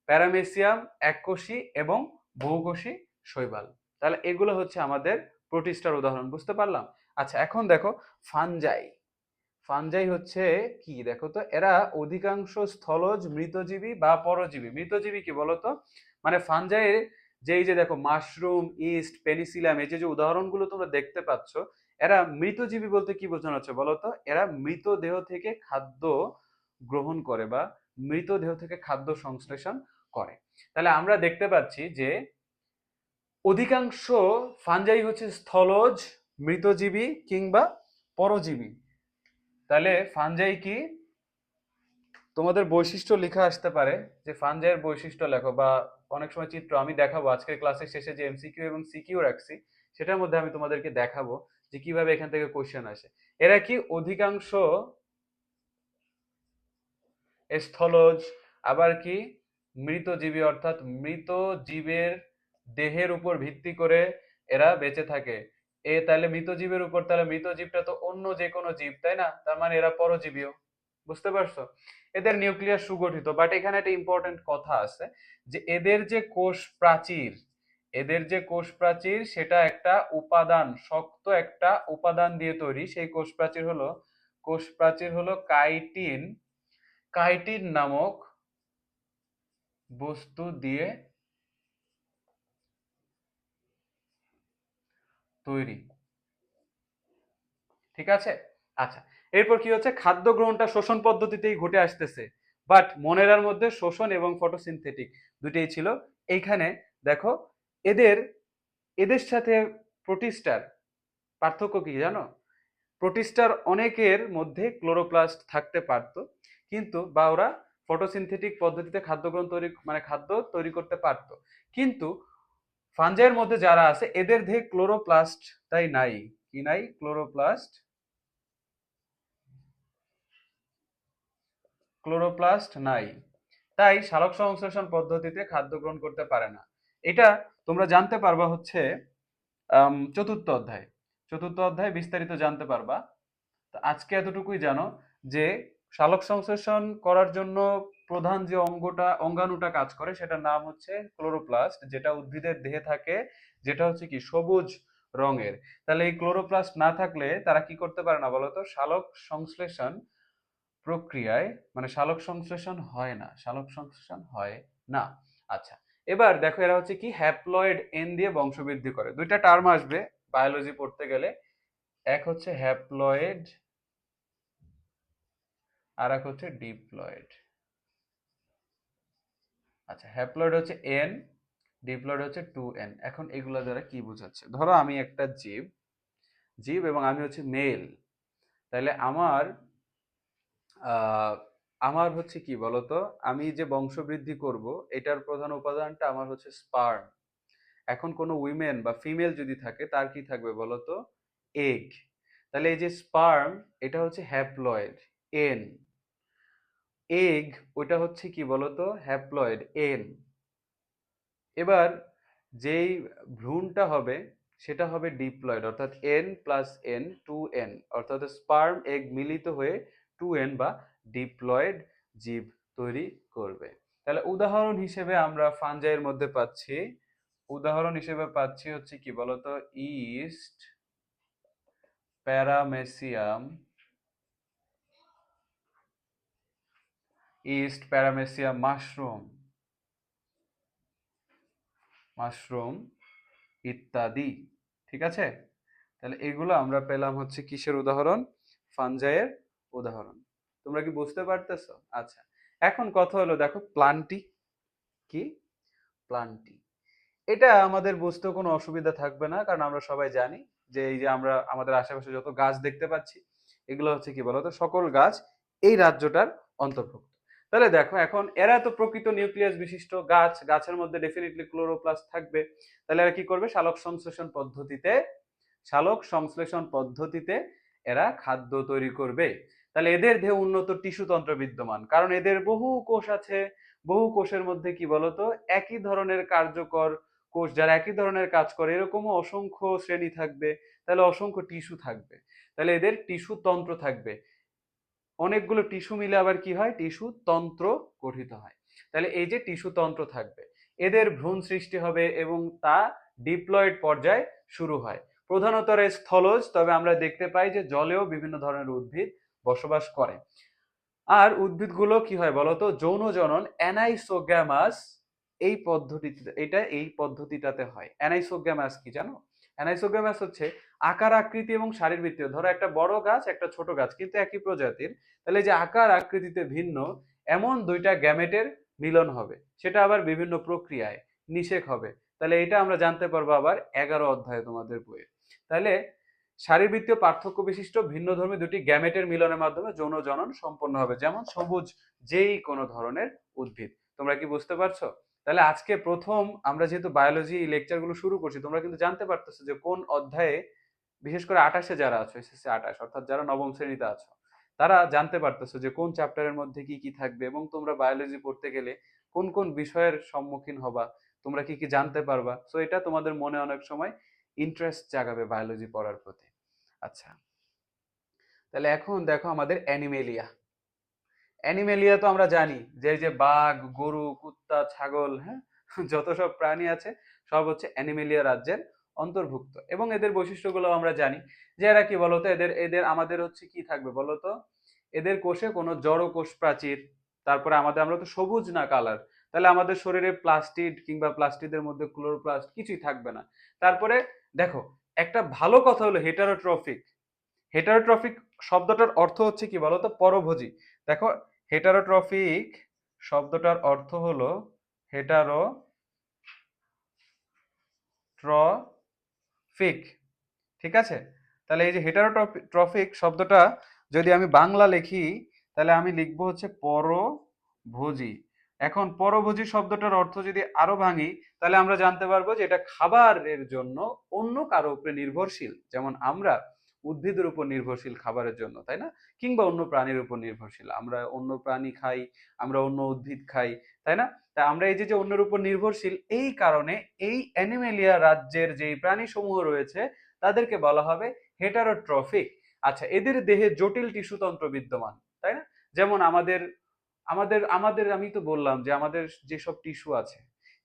প্যারামেসিয়াম, এককোষী এবং বহুকোষী শৈবাল। তাহলে এগুলো হচ্ছে আমাদের প্রোটিস্টার উদাহরণ, বুঝতে পারলাম? আচ্ছা, এখন দেখো ফানজাই। ফানজাই হচ্ছে কি দেখো তো? এরা অধিকাংশ স্থলজ মৃতজীবী বা পরজীবী। মৃতজীবী কি বলতো? মানে ফানজাই, যে এই যে দেখো মাশরুম, ইস্ট, পেনিসিলাম, এই যে যে উদাহরণগুলো তোমরা দেখতে পাচ্ছ, এরা মৃতজীবী বলতে কি বোঝানো হচ্ছে বলতো? এরা মৃতদেহ থেকে খাদ্য গ্রহণ করে বা মৃতদেহ থেকে খাদ্য সংশ্লেষণ করে। তাহলে আমরা দেখতে পাচ্ছি যে অধিকাংশ ফানজাই হচ্ছে স্থলজ, মৃতজীবী কিংবা পরজীবী। তাহলে ফানজাই কি? তোমাদের বৈশিষ্ট্য লেখা আসতে পারে যে ফানজাইয়ের বৈশিষ্ট্য লেখো, বা অনেক সময় চিত্র আমি দেখাবো আজকের ক্লাসের শেষে, যে এমসিকিউ এবং সিকিউ রাখছি সেটার মধ্যে আমি তোমাদেরকে দেখাবো যে কিভাবে এখান থেকে কোশ্চেন আসে। এরা কি অধিকাংশ স্থলজ, আবার কি মৃতজীবী, অর্থাৎ মৃত জীবের দেহের উপর ভিত্তি করে এরা বেঁচে থাকে। তাহলে মৃত জীবের উপর, তাহলে মৃত জীবটা তো অন্য যে কোনো জীব, তাই না? তার মানে এরা পরজীবীও। বুঝতে পারছো? এদের নিউক্লিয়াস সুগঠিত, বাট এখানে একটা ইম্পর্টেন্ট কথা আছে, যে এদের যে কোষ প্রাচীর, এদের যে কোষ প্রাচীর সেটা একটা উপাদান, শক্ত একটা উপাদান দিয়ে তৈরি। সেই কোষ প্রাচীর হলো কাইটিন, কাইটিন নামক বস্তু দিয়ে তৈরি। ঠিক আছে? আচ্ছা, এরপর কি হচ্ছে? খাদ্য গ্রহণটা শোষণ পদ্ধতিতেই ঘটে আসতেছে, বাট মনেরার মধ্যে শোষণ এবং ফটোসিনথেটিক দুটেই ছিল। এইখানে দেখো, এদের এদের সাথে প্রোটিস্টার পার্থক্য কি জানো? প্রোটিস্টার অনেকের মধ্যে ক্লোরোপ্লাস্ট থাকতে পারত, কিন্তু বা ওরা ফটোসিনথেটিক পদ্ধতিতে খাদ্য গ্রহণ তৈরি, মানে খাদ্য তৈরি করতে পারত, কিন্তু ফাঞ্জাইয়ের মধ্যে যারা আছে এদের দেহে ক্লোরোপ্লাস্ট তাই নাই। কি নাই? ক্লোরোপ্লাস্ট, ক্লোরোপ্লাস্ট নাই। তাই সালোক সংশ্লেষণ পদ্ধতিতে খাদ্য গ্রহণ করতে পারে না। এটা তোমরা জানতে পারবা হচ্ছে চতুর্থ অধ্যায়। চতুর্থ অধ্যায়ে বিস্তারিত জানতে পারবা। তো আজকে এতটুকুই জানো যে সালোক সংশ্লেষণ করার জন্য প্রধান যে অঙ্গাণুটা কাজ করে সেটার নাম হচ্ছে ক্লোরোপ্লাস্ট, যেটা উদ্ভিদের দেহে থাকে, যেটা হচ্ছে কি সবুজ রঙের। তাহলে এই ক্লোরোপ্লাস্ট না থাকলে তারা কি করতে পারে না বলতো, সালোক সংশ্লেষণ প্রক্রিয়ায়, মানে সালোক সংশ্লেষণ হয় না, সালোক সংশ্লেষণ হয় না। আচ্ছা, এবার দেখো এরা হচ্ছে কি হ্যাপ্লয়েড এন দিয়ে বংশবৃদ্ধি করে। দুইটা টার্ম আসবে বায়োলজি পড়তে গেলে, এক হচ্ছে হ্যাপ্লয়েড আর এক হচ্ছে ডিপ্লয়েড। আচ্ছা, হ্যাপ্লয়েড হচ্ছে এন, ডিপ্লয়েড হচ্ছে 2n। এখন এগুলা দ্বারা কি বোঝাচ্ছে, ধরো আমি একটা জীব জীব এবং আমি হচ্ছে মেল, তাহলে আমার আহ আমার হচ্ছে কি বলতো, আমি যে বংশবৃদ্ধি করব এটার প্রধান উপাদানটা আমার হচ্ছে স্পার্ম। এখন কোনো উইমেন বা ফিমেল যদি থাকে তার কি থাকবে বলতো, এগ। তাহলে এই যে স্পার্ম এটা হচ্ছে হ্যাপ্লয়েড এন, এগ ওটা হচ্ছে কি বলতো হ্যাপ্লয়েড এন। এবার যেই ভ্রূণটা হবে সেটা হবে ডিপ্লয়েড, অর্থাৎ এন প্লাস এন, 2n, অর্থাৎ স্পার্ম এগ মিলিত হয়ে 2n বা ডিপ্লয়েড জীব তৈরি করবে। তাহলে উদাহরণ হিসেবে আমরা ফাঞ্জাইয়ের মধ্যে পাচ্ছি, উদাহরণ হিসেবে পাচ্ছি হচ্ছে কি বলতো, east paramecium, east paramecium mushroom, mushroom ইত্যাদি। ঠিক আছে, তাহলে এগুলো আমরা পেলাম হচ্ছে কিসের উদাহরণ, ফানজাইয়ের উদাহরণ। তোমরা কি বুঝতে পারতেছো? আচ্ছা, এখন কথা হলো দেখো প্লান্টি কি, প্লান্টি এটা আমাদের বুঝতেও কোনো অসুবিধা থাকবে না, কারণ আমরা সবাই জানি যে এই যে আমরা আমাদের আশেপাশে যত গাছ দেখতে পাচ্ছি এগুলো হচ্ছে কি বলতো সকল গাছ এই রাজ্যটার অন্তর্ভুক্ত। তাহলে দেখো এখন এরা তো প্রকৃত নিউক্লিয়াস বিশিষ্ট গাছ, গাছের মধ্যে ডেফিনেটলি ক্লোরোপ্লাস্ট থাকবে। তাহলে এরা কি করবে, সালোক সংশ্লেষণ পদ্ধতিতে এরা খাদ্য তৈরি করবে। তাহলে এদের দেহে উন্নত টিস্যু তন্ত্র বিদ্যমান, কারণ এদের বহু কোষ আছে। বহু কোষের মধ্যে কি বলতো একই ধরনের কার্যকর কোষ, যারা একই ধরনের কাজ করে এরকমও অসংখ্য শ্রেণী থাকবে। তাহলে অসংখ্য টিস্যু থাকবে, তাহলে এদের টিস্যু তন্ত্র থাকবে। অনেকগুলো টিস্যু মিলে আবার কি হয়, টিস্যু তন্ত্র গঠিত হয়। তাহলে এই যে টিস্যু তন্ত্র থাকবে, এদের ভ্রূণ সৃষ্টি হবে এবং তা ডিপ্লয়েড পর্যায়ে শুরু হয়। প্রধানত এরা স্থলজ, তবে আমরা দেখতে পাই যে জলেও বিভিন্ন ধরনের উদ্ভিদ বসবাস করে। আর উদ্ভিদগুলো কি হয় বলতো, যৌন জনন অ্যানাইসোগ্যামাস এই পদ্ধতিতে, এটা এই পদ্ধতিটাতে হয়। অ্যানাইসোগ্যামাস কি জানো? অ্যানাইসোগ্যামাস হচ্ছে আকার আকৃতি এবং শারীরবৃত্তীয়, ধরো একটা বড় গাছ একটা ছোট গাছ কিন্তু একই প্রজাতির, তাহলে যে আকার আকৃতিতে ভিন্ন এমন দুইটা গ্যামেটের মিলন হবে, সেটা আবার বিভিন্ন প্রক্রিয়ায় নিষেক হবে। তাহলে এটা আমরা জানতে পারবো আবার 11 অধ্যায়ে তোমাদের বইয়ে। তাহলে শারীরবৃত্তীয় পার্থক্য বিশিষ্ট ভিন্নধর্মী দুটি গ্যামেটের মিলনের মাধ্যমে যৌন জনন সম্পন্ন হবে, যেমন সবুজ যেই কোনো ধরনের উদ্ভিদ। তোমরা কি বুঝতে পারছো? তাহলে আজকে প্রথম আমরা যেহেতু বায়োলজি লেকচারগুলো শুরু করছি, তোমরা কিন্তু জানতে পারতেছো যে কোন অধ্যায়ে, বিশেষ করে 28-এ যারা আছো, এসএসসি 28 অর্থাৎ যারা নবম শ্রেণীতে আছো, তারা জানতে পারতেছো যে কোন চ্যাপ্টারের মধ্যে কি কি থাকবে এবং তোমরা বায়োলজি পড়তে গেলে কোন কোন বিষয়ের সম্মুখীন হবা, তোমরা কি কি জানতে পারবা। সো এটা তোমাদের মনে অনেক সময় ইন্টারেস্ট জাগাবে বায়োলজি পড়ার প্রতি। আচ্ছা, তাহলে এখন দেখো আমাদের অ্যানিমেলিয়া। অ্যানিমেলিয়া তো আমরা জানি যে এই যে বাঘ, গরু, কুত্তা, ছাগল, হ্যাঁ, যত সব প্রাণী আছে সব হচ্ছে অ্যানিমেলিয়া রাজ্যের অন্তর্ভুক্ত। এবং এদের বৈশিষ্ট্যগুলো আমরা জানি যে এরা কি বলতো, এদের এদের আমাদের হচ্ছে কি থাকবে বলতো, এদের কোষে কোনো জড় কোষ প্রাচীর, তারপরে আমরা তো সবুজ না কালার, তাহলে আমাদের শরীরে প্লাস্টিড কিংবা প্লাস্টিদের মধ্যে ক্লোরোপ্লাস্ট কিছুই থাকবে না। তারপরে দেখো একটা ভালো কথা হলো হেটারোট্রফিক। হেটারোট্রফিক শব্দটার অর্থ হচ্ছে কি বলতো, পরভোজী। দেখো হেটারোট্রফিক শব্দটার অর্থ হলো হেটারোট্রফিক। ঠিক আছে, তাহলে এই যে হেটারোট্রফিক শব্দটা যদি আমি বাংলা লিখি তাহলে আমি লিখবো হচ্ছে পরভোজী। এখন পরভোজী শব্দটার অর্থ যদি আরো ভাঙি তাহলে আমরা জানতে পারবো যে এটা খাবারের জন্য অন্য কারো উপরে নির্ভরশীল, যেমন আমরা উদ্ভিদের উপর নির্ভরশীল খাবারের জন্য, তাই না? কিংবা অন্য প্রাণীর উপর নির্ভরশীল, আমরা অন্য প্রাণী খাই, আমরা অন্য উদ্ভিদ খাই, তাই না? তা আমরা এই যে অন্যের উপর নির্ভরশীল, এই কারণে এই অ্যানিমেলিয়া রাজ্যের যে প্রাণী সমূহ রয়েছে তাদেরকে বলা হবে হেটারোট্রফিক। আচ্ছা, এদের দেহে জটিল টিস্যুতন্ত্র বিদ্যমান, তাই না? যেমন আমাদের আমাদের আমাদের আমি তো বললাম যে আমাদের যেসব টিস্যু আছে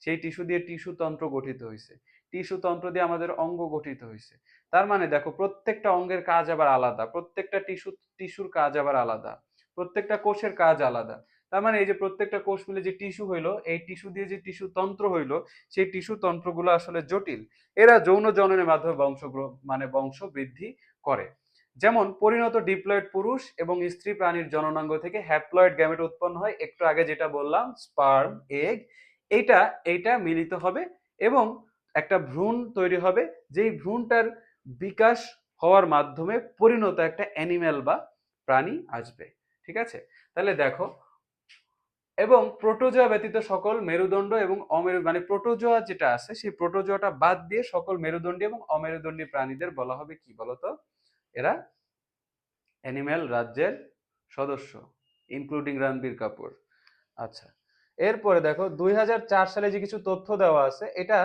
সেই টিস্যু দিয়ে টিস্যু তন্ত্র গঠিত হয়েছে, টিস্যু তন্ত্র দিয়ে আমাদের অঙ্গ গঠিত হয়েছে। তার মানে দেখো, প্রত্যেকটা অঙ্গের কাজ আবার আলাদা, প্রত্যেকটা টিস্যুর কাজ আবার আলাদা, প্রত্যেকটা কোষের কাজ আলাদা। তার মানে এই যে প্রত্যেকটা কোষ মিলে যে টিস্যু হইলো, এই টিস্যু দিয়ে যে টিস্যু তন্ত্র হইলো, সেই টিস্যু তন্ত্রগুলো আসলে জটিল। এরা যৌন জননের মাধ্যমে বংশ বৃদ্ধি করে। যেমন পরিণত ডিপ্লয়েড পুরুষ এবং স্ত্রী প্রাণীর জননাঙ্গ থেকে হ্যাপ্লয়েড গ্যামেট উৎপন্ন হয়, একটু আগে যেটা বললাম স্পার্ম, এগ, এইটা এইটা মিলিত হবে এবং একটা ভ্রূণ তৈরি হবে, যেই ভ্রূণটার বিকাশ হওয়ার মাধ্যমে পরিণত একটা অ্যানিমেল বা প্রাণী আসবে। ঠিক আছে? তাহলে দেখো, এবং প্রোটোজোয়া ব্যতীত সকল মেরুদণ্ড এবং প্রোটোজোয়া যেটা আছে সেই প্রোটোজোয়াটা বাদ দিয়ে সকল মেরুদণ্ডী এবং অমেরুদণ্ডী প্রাণীদের বলা হবে কি বলতো? এরা অ্যানিম্যাল রাজ্যের সদস্য, ইনক্লুডিং রণবীর কাপুর। আচ্ছা, এরপরে দেখো 2004 সালে যে কিছু তথ্য দেওয়া আছে, এটা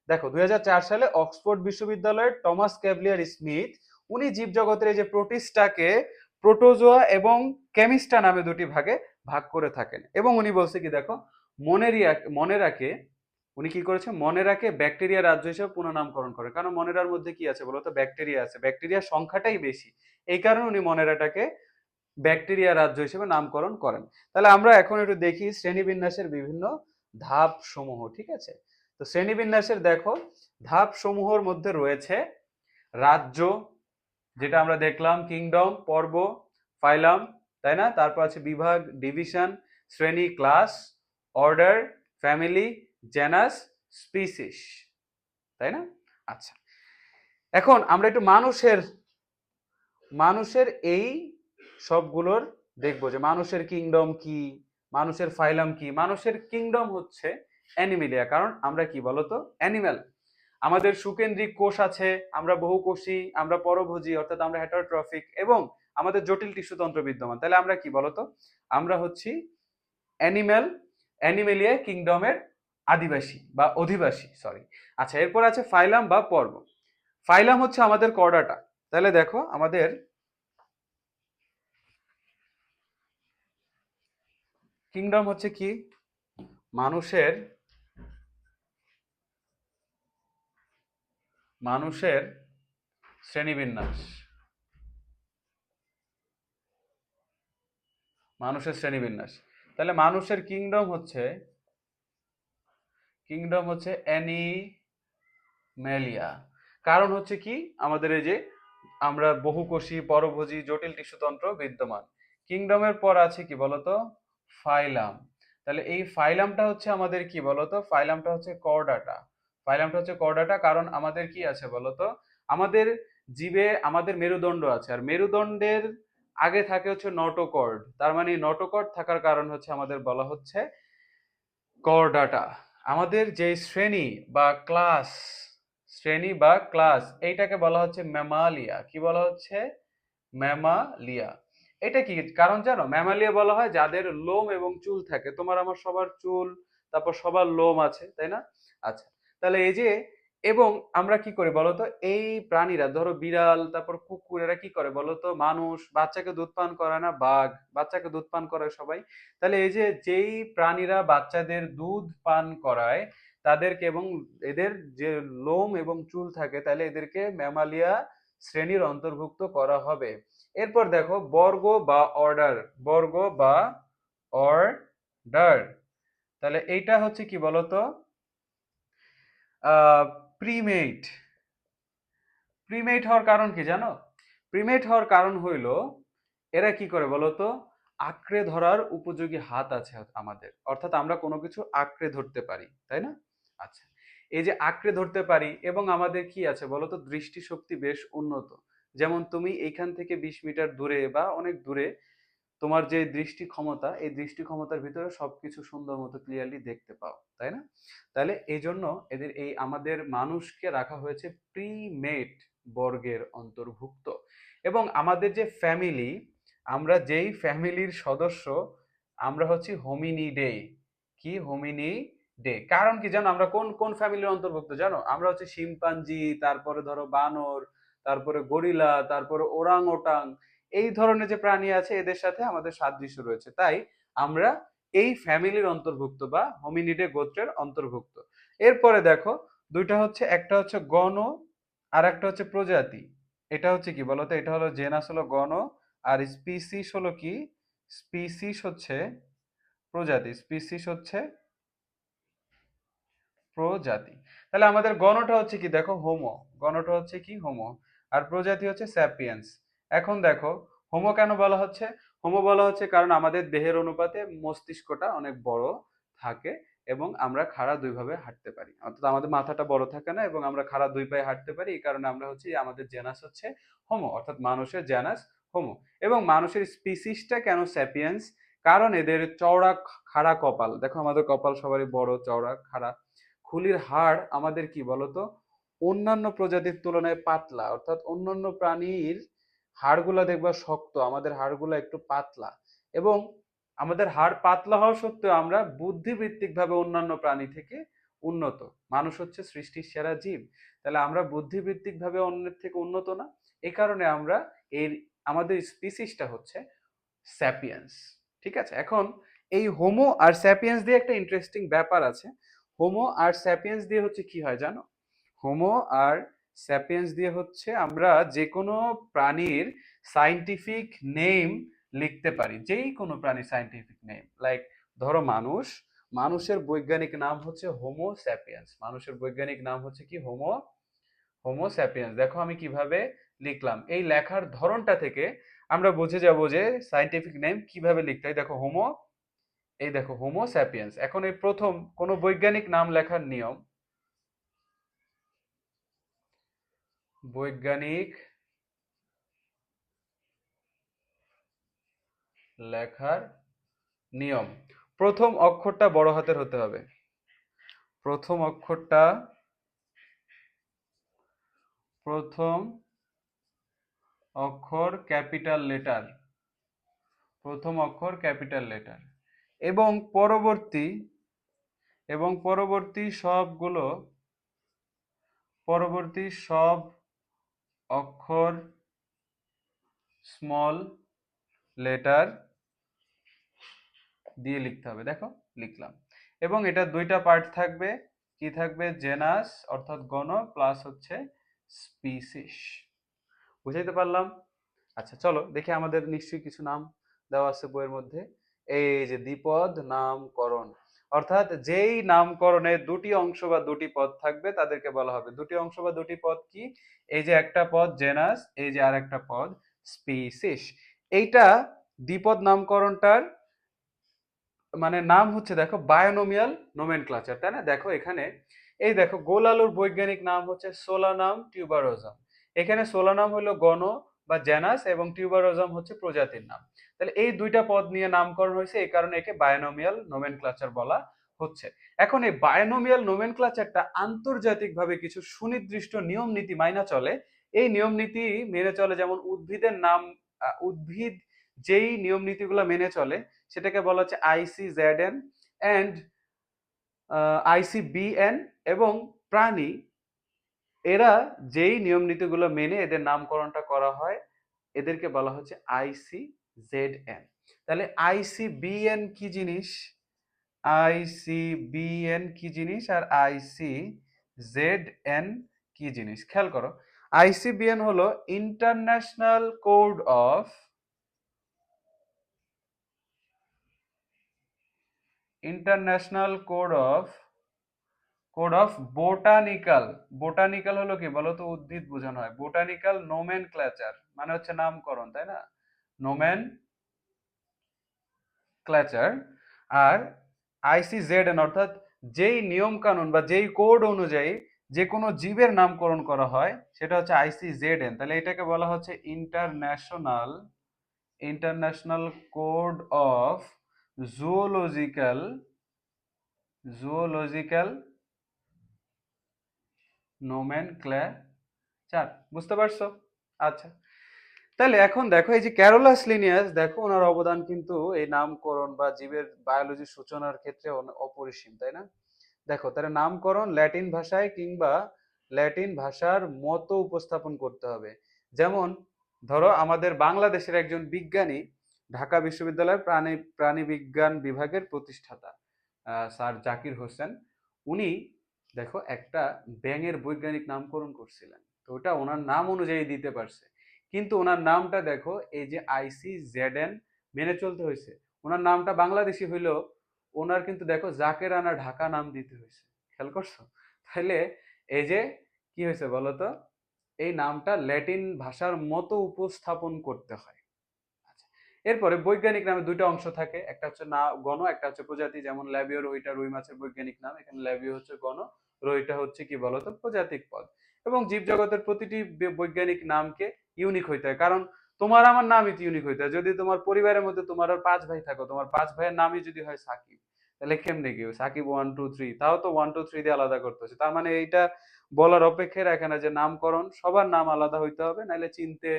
দেখো 2004 সালে অক্সফোর্ড বিশ্ববিদ্যালয়ের টমাস ক্যাভলিয়ার স্মিথ উনি জীবজগতের এই যে প্রোটিস্টাকে প্রোটোজোয়া এবং কেমিস্টা নামে দুটি ভাগে ভাগ করে থাকেন, এবং উনি বলছে কি দেখো, মনেরাকে উনি কি করেছে, মনেরাকে ব্যাকটেরিয়া রাজ্য হিসেবে পুনঃনামকরণ করে, কারণ মনেরার মধ্যে কি আছে বলতো, ব্যাকটেরিয়া আছে, ব্যাকটেরিয়ার সংখ্যাটাই বেশি, এই কারণে উনি মনেরাটাকে ব্যাকটেরিয়া রাজ্য হিসেবে নামকরণ করেন। তাহলে আমরা এখন একটু দেখি শ্রেণীবিন্যাসের বিভিন্ন ধাপ সমূহ। ঠিক আছে? তো শ্রেণীবিন্যাসের দেখো ধাপ সমূহের মধ্যে রয়েছে রাজ্য, যেটা আমরা দেখলাম, কিংডম, পর্ব, ফাইলাম, তাই না? তারপর আছে বিভাগ, ডিভিশন, শ্রেণী, class, order, family, genus, species, তাই না? আচ্ছা, এখন আমরা একটু মানুষের এই সবগুলোর দেখবো যে মানুষের কিংডম কি, মানুষের ফাইলাম কি। মানুষের কিংডম হচ্ছে অ্যানিমেলিয়া, কারণ আমরা কি বলতো, অ্যানিম্যাল। আমাদের সুকেন্দ্রিক কোষ আছে, আমরা বহুকোষী, আমরা পরভোজী, অর্থাৎ আমরা হেটারোট্রফিক, এবং আমাদের জটিল টিস্যুতন্ত্র বিদ্যমান। তাহলে আমরা কি বলতো, আমরা হচ্ছি অ্যানিমেলিয়া কিংডমের আদিবাসী বা অধিবাসী, সরি। আচ্ছা, এরপর আছে ফাইলাম বা পর্ব। ফাইলাম হচ্ছে আমাদের কর্ডাটা। তাহলে দেখো, আমাদের কিংডম হচ্ছে কি, মানুষের মানুষের শ্রেণীবিন্যাস, মানুষের শ্রেণীবিন্যাস। তাহলে মানুষের কিংডম হচ্ছে অ্যানিমেলিয়া। কারণ হচ্ছে কি, আমাদের এই যে আমরা বহুকোষী, পরভোজী, জটিল টিস্যুতন্ত্র বিদ্যমান। কিংডমের পর আছে কি বলতো, ফাইলাম। তাহলে এই ফাইলামটা হচ্ছে আমাদের কি বলতো, ফাইলামটা হচ্ছে কর্ডাটা। ফাইলামটা হচ্ছে কর্ডাটা, কারণ আমাদের কি আছে বলতো, আমাদের জীবে আমাদের মেরুদণ্ড আছে, আর মেরুদণ্ডের আগে থাকে হচ্ছে নটোকর্ড। তার মানে নটোকর্ড থাকার কারণ হচ্ছে আমাদের বলা হচ্ছে কর্ডাটা। আমাদের যে শ্রেণী বা ক্লাস এইটাকে বলা হচ্ছে ম্যামালিয়া। কি বলা হচ্ছে? ম্যামালিয়া। এটা কি কারণ জানো, ম্যামালিয়া বলা হয় যাদের লোম এবং চুল থাকে। তোমার আমার সবার চুল, তারপর সবার লোম আছে, তাই না? আচ্ছা, তাহলে এই যে, এবং আমরা কি করি বলতো, এই প্রাণীরা ধরো বিড়াল, তারপর কুকুর, এরা কি করে বলতো, মানুষ বাচ্চাকে দুধ পান করায় না, বাঘ বাচ্চাকে দুধ পান করায় সবাই। তাহলে এই যে যেই প্রাণীরা বাচ্চাদের দুধ পান করায় তাদেরকে, এবং এদের যে লোম এবং চুল থাকে, তাহলে এদেরকে ম্যামালিয়া শ্রেণীর অন্তর্ভুক্ত করা হবে। এরপর দেখো বর্গ বা অর্ডার। তাহলে এইটা হচ্ছে কি বলতো, প্রিমেট। প্রিমেট হওয়ার কারণ কি জানো? প্রিমেট হওয়ার কারণ হইল, এরা কি করে বলতো, আঁকড়ে ধরার উপযোগী হাত আছে আমাদের, অর্থাৎ আমরা কোনো কিছু আঁকড়ে ধরতে পারি, তাই না? আচ্ছা, এই যে আঁকড়ে ধরতে পারি, এবং আমাদের কি আছে বলতো, দৃষ্টিশক্তি বেশ উন্নত। যেমন তুমি এইখান থেকে 20 মিটার দূরে বা অনেক দূরে, তোমার যে দৃষ্টি ক্ষমতা, এই দৃষ্টি ক্ষমতার ভিতরে সবকিছু সুন্দর মতো ক্লিয়ারলি দেখতে পাও, তাই না? তাহলে এই জন্য এদের এই আমাদের মানুষকে রাখা হয়েছে প্রিমেট বর্গের অন্তর্ভুক্ত। এবং আমাদের যে ফ্যামিলি, আমরা যেই ফ্যামিলির সদস্য, আমরা হচ্ছে হোমিনিডে। কি? হোমিনিডে। কারণ কি জানো, আমরা কোন কোন ফ্যামিলির অন্তর্ভুক্ত জানো? আমরা হচ্ছে শিম্পাঞ্জি, তারপরে ধরো বানর, তারপরে গরিলা, তারপরে ওরাং ওটাং, এই ধরনের যে প্রাণী আছে এদের সাথে আমাদের সাদৃশ্য রয়েছে, তাই আমরা এই ফ্যামিলির অন্তর্ভুক্ত বা হোমিনিডে গোত্রের অন্তর্ভুক্ত। এরপরে দেখো, দুইটা হচ্ছে, একটা হচ্ছে গণ আর একটা হচ্ছে প্রজাতি। এটা হচ্ছে কি বলতো? এটা হলো জেনাস হলো গণ, আর স্পিসিস হলো কি? স্পিসিস হচ্ছে প্রজাতি। স্পিসিস হচ্ছে প্রজাতি। তাহলে আমাদের গণটা হচ্ছে কি? দেখো হোমো। গণটা হচ্ছে কি? হোমো। আর প্রজাতি হচ্ছে স্যাপিয়েন্স। এখন দেখো, হোমো কেন বলা হচ্ছে? হোমো বলা হচ্ছে কারণ আমাদের দেহের অনুপাতে মস্তিষ্কটা অনেক বড় থাকে এবং আমরা খাড়া দুই ভাবে হাঁটতে পারি, অর্থাৎ আমাদের মাথাটা বড় থাকে না এবং আমরা খাড়া দুই পায়ে হাঁটতে পারি। এই কারণে আমরা হচ্ছে, আমাদের জেনাস হচ্ছে হোমো, অর্থাৎ মানুষের জেনাস হোমো। এবং মানুষের স্পিসিসটা কেন স্যাপিয়েন্স? কারণ এদের চওড়া খাড়া কপাল। দেখো আমাদের কপাল সবারই বড়, চওড়া, খাড়া। খুলির হাড় আমাদের কি বলতো অন্যান্য প্রজাতির তুলনায় পাতলা, অর্থাৎ অন্যান্য প্রাণীর হাড়গুলা দেখবা শক্ত, আমাদের হাড়গুলা একটু পাতলা। এবং আমাদের হাড় পাতলা হওয়া সত্ত্বেও আমরা বুদ্ধিবৃত্তিক ভাবে অন্যান্য প্রাণী থেকে উন্নত। মানুষ হচ্ছে সৃষ্টির সেরা জীব, তাহলে আমরা বুদ্ধিবৃত্তিক ভাবে অন্যের থেকে উন্নত না। এই কারণে আমরা এর, আমাদের স্পিসিসটা হচ্ছে স্যাপিয়েন্স। ঠিক আছে? এখন এই হোমো আর স্যাপিয়েন্স দিয়ে একটা ইন্টারেস্টিং ব্যাপার আছে। হোমো আর স্যাপিয়েন্স দিয়ে হচ্ছে কি হয় জানো? হোমো আর স্যাপিয়েন্স দিয়ে হচ্ছে আমরা যে কোনো প্রাণীর সাইন্টিফিক নেম লিখতে পারি, যেই কোনো প্রাণীর সাইন্টিফিক নেম। লাইক ধরো মানুষ, মানুষের বৈজ্ঞানিক নাম হচ্ছে হোমো স্যাপিয়েন্স। মানুষের বৈজ্ঞানিক নাম হচ্ছে কি? Homo, Homo sapiens. দেখো আমি কিভাবে লিখলাম, এই লেখার ধরনটা থেকে আমরা বুঝে যাব যে সাইন্টিফিক নেম কিভাবে লিখতে হয়। দেখো হোমো, এই দেখো হোমো স্যাপিয়েন্স। এখন এই প্রথম কোন বৈজ্ঞানিক নাম লেখার নিয়ম, বৈজ্ঞানিক লেখার নিয়ম, প্রথম অক্ষরটা বড় হাতের হতে হবে। প্রথম অক্ষরটা, প্রথম অক্ষর ক্যাপিটাল লেটার, প্রথম অক্ষর ক্যাপিটাল লেটার। এবং পরবর্তী, এবং পরবর্তী সবগুলো, পরবর্তী সব অক্ষর স্মল লেটার দিয়ে লিখতে হবে। দেখো লিখলাম। এবং এটা দুইটা পার্ট থাকবে। কি থাকবে? জেনাস অর্থাৎ গণ প্লাস হচ্ছে স্পিসিস। বুঝাইতে পারলাম? আচ্ছা চলো দেখি, আমাদের নিশ্চয়ই কিছু নাম দেওয়া আছে বইয়ের মধ্যে। এই যে দ্বিপদ নামকরণ, অর্থাৎ যেই নামকরণে দুটি অংশ বা দুটি পদ থাকবে তাদেরকে বলা হবে। দুটি অংশ বা দুটি পদ কি? এই যে একটা পদ জেনাস, এই যে আর একটা পদ স্পিসিস। এইটা দ্বিপদ নামকরণটার মানে নাম হচ্ছে, দেখো বায়োনোমিয়াল নোমেনক্লাচার, তাই না? দেখো এখানে, এই দেখো গোল আলুর বৈজ্ঞানিক নাম হচ্ছে সোলানাম টিউবারোজাম। এখানে সোলানাম হলো গণ বা জেনাস এবং টিউবারোজাম হচ্ছে প্রজাতির নাম। তাহলে এই দুইটা পদ নিয়ে নামকরণ হয়েছে, এই কারণে একে বায়োনোমিয়াল নোমেনক্লাচার বলা হচ্ছে। এখন এই বায়োনোমিয়াল নোমেনক্লাচারটা আন্তর্জাতিকভাবে কিছু সুনির্দিষ্ট নিয়ম নীতি মাইনা চলে। এই নিয়ম নীতি মেনে চলে, যেমন উদ্ভিদের নাম, উদ্ভিদ যেই নিয়ম নীতিগুলো মেনে চলে সেটাকে বলা হচ্ছে ICZN অ্যান্ড ICBN। এবং প্রাণী, এরা যেই নিয়ম নীতিগুলো মেনে এদের নামকরণটা করা হয় এদেরকে বলা হচ্ছে ICZN। তাহলে ICBN কি জিনিস? ICBN কি জিনিস আর ICZN কি জিনিস? খেয়াল করো, ICBN হলো international code of, international code of botanical. Botanical হলো কি বলতো? উদ্ভিদ বোঝানো হয়। বোটানিক্যাল নোমেনক্লেচার মানে হচ্ছে নামকরণ, তাই না? নোমেন ক্লেচার। আর ICZN অর্থাৎ যেই নিয়ম কানুন বা যেই কোড অনুযায়ী যে কোনো জীবের নামকরণ করা হয় সেটা হচ্ছে ICZN। তাহলে এটাকে বলা হচ্ছে international, international code of zoological, zoological nomenclature. 4। বুঝতে পারছো? আচ্ছা, তাহলে এখন দেখো এই যে ক্যারোলাস লিনিয়াস, দেখো ওনার অবদান কিন্তু এই নামকরণ বা জীবের বায়োলজির সূচনার ক্ষেত্রে অপরিসীম, তাই না? দেখো তাহলে নামকরণ ল্যাটিন ভাষায় কিংবা ল্যাটিন ভাষার মতো উপস্থাপন করতে হবে। যেমন ধরো আমাদের বাংলাদেশের একজন বিজ্ঞানী, ঢাকা বিশ্ববিদ্যালয়ের প্রাণী বিজ্ঞান বিভাগের প্রতিষ্ঠাতা স্যার জাকির হোসেন, উনি দেখো একটা ব্যাঙের বৈজ্ঞানিক নামকরণ করছিলেন, তো ওটা ওনার নাম অনুযায়ী দিতে পারছে। কিন্তু ওনার নামটা দেখো এই যে ICZN মেনে চলতে হয়েছে। ওনার নামটা বাংলাদেশি হইলেও ওনার কিন্তু দেখো জাকের আনা ঢাকা নাম দিতে হয়েছে। খেয়াল করছো? তাহলে এই যে কি হয়েছে বলতো, এই নামটা ল্যাটিন ভাষার মতো উপস্থাপন করতে হয়। আচ্ছা, এরপরে বৈজ্ঞানিক নামে দুইটা অংশ থাকে, একটা হচ্ছে না গণ, একটা হচ্ছে প্রজাতি। যেমন ল্যাবিও রুইটা রুই মাছের বৈজ্ঞানিক নাম, এখানে ল্যাবিও হচ্ছে গণ, রুইটা হচ্ছে কি বলতো প্রজাতিক পদ। এবং জীবজগতের প্রতিটি বৈজ্ঞানিক নামকে ইউনিক হইতে হয়, কারণ তোমার আমার নামই তো ইউনিক হইতে হয়। যদি তোমার পরিবারের মধ্যে তোমার আর 5 ভাই থাকো, তোমার 5 ভাইয়ের নামই যদি হয় সাকিব, তাহলে কেমনে কি সাকিব 1 2 3, তাও তো 1 2 3 দিয়ে আলাদা করতে হচ্ছে। তার মানে এইটা বলার অপেক্ষা রাখে না যে নামকরণ সবার নাম আলাদা হইতে হবে, নাহলে চিনতে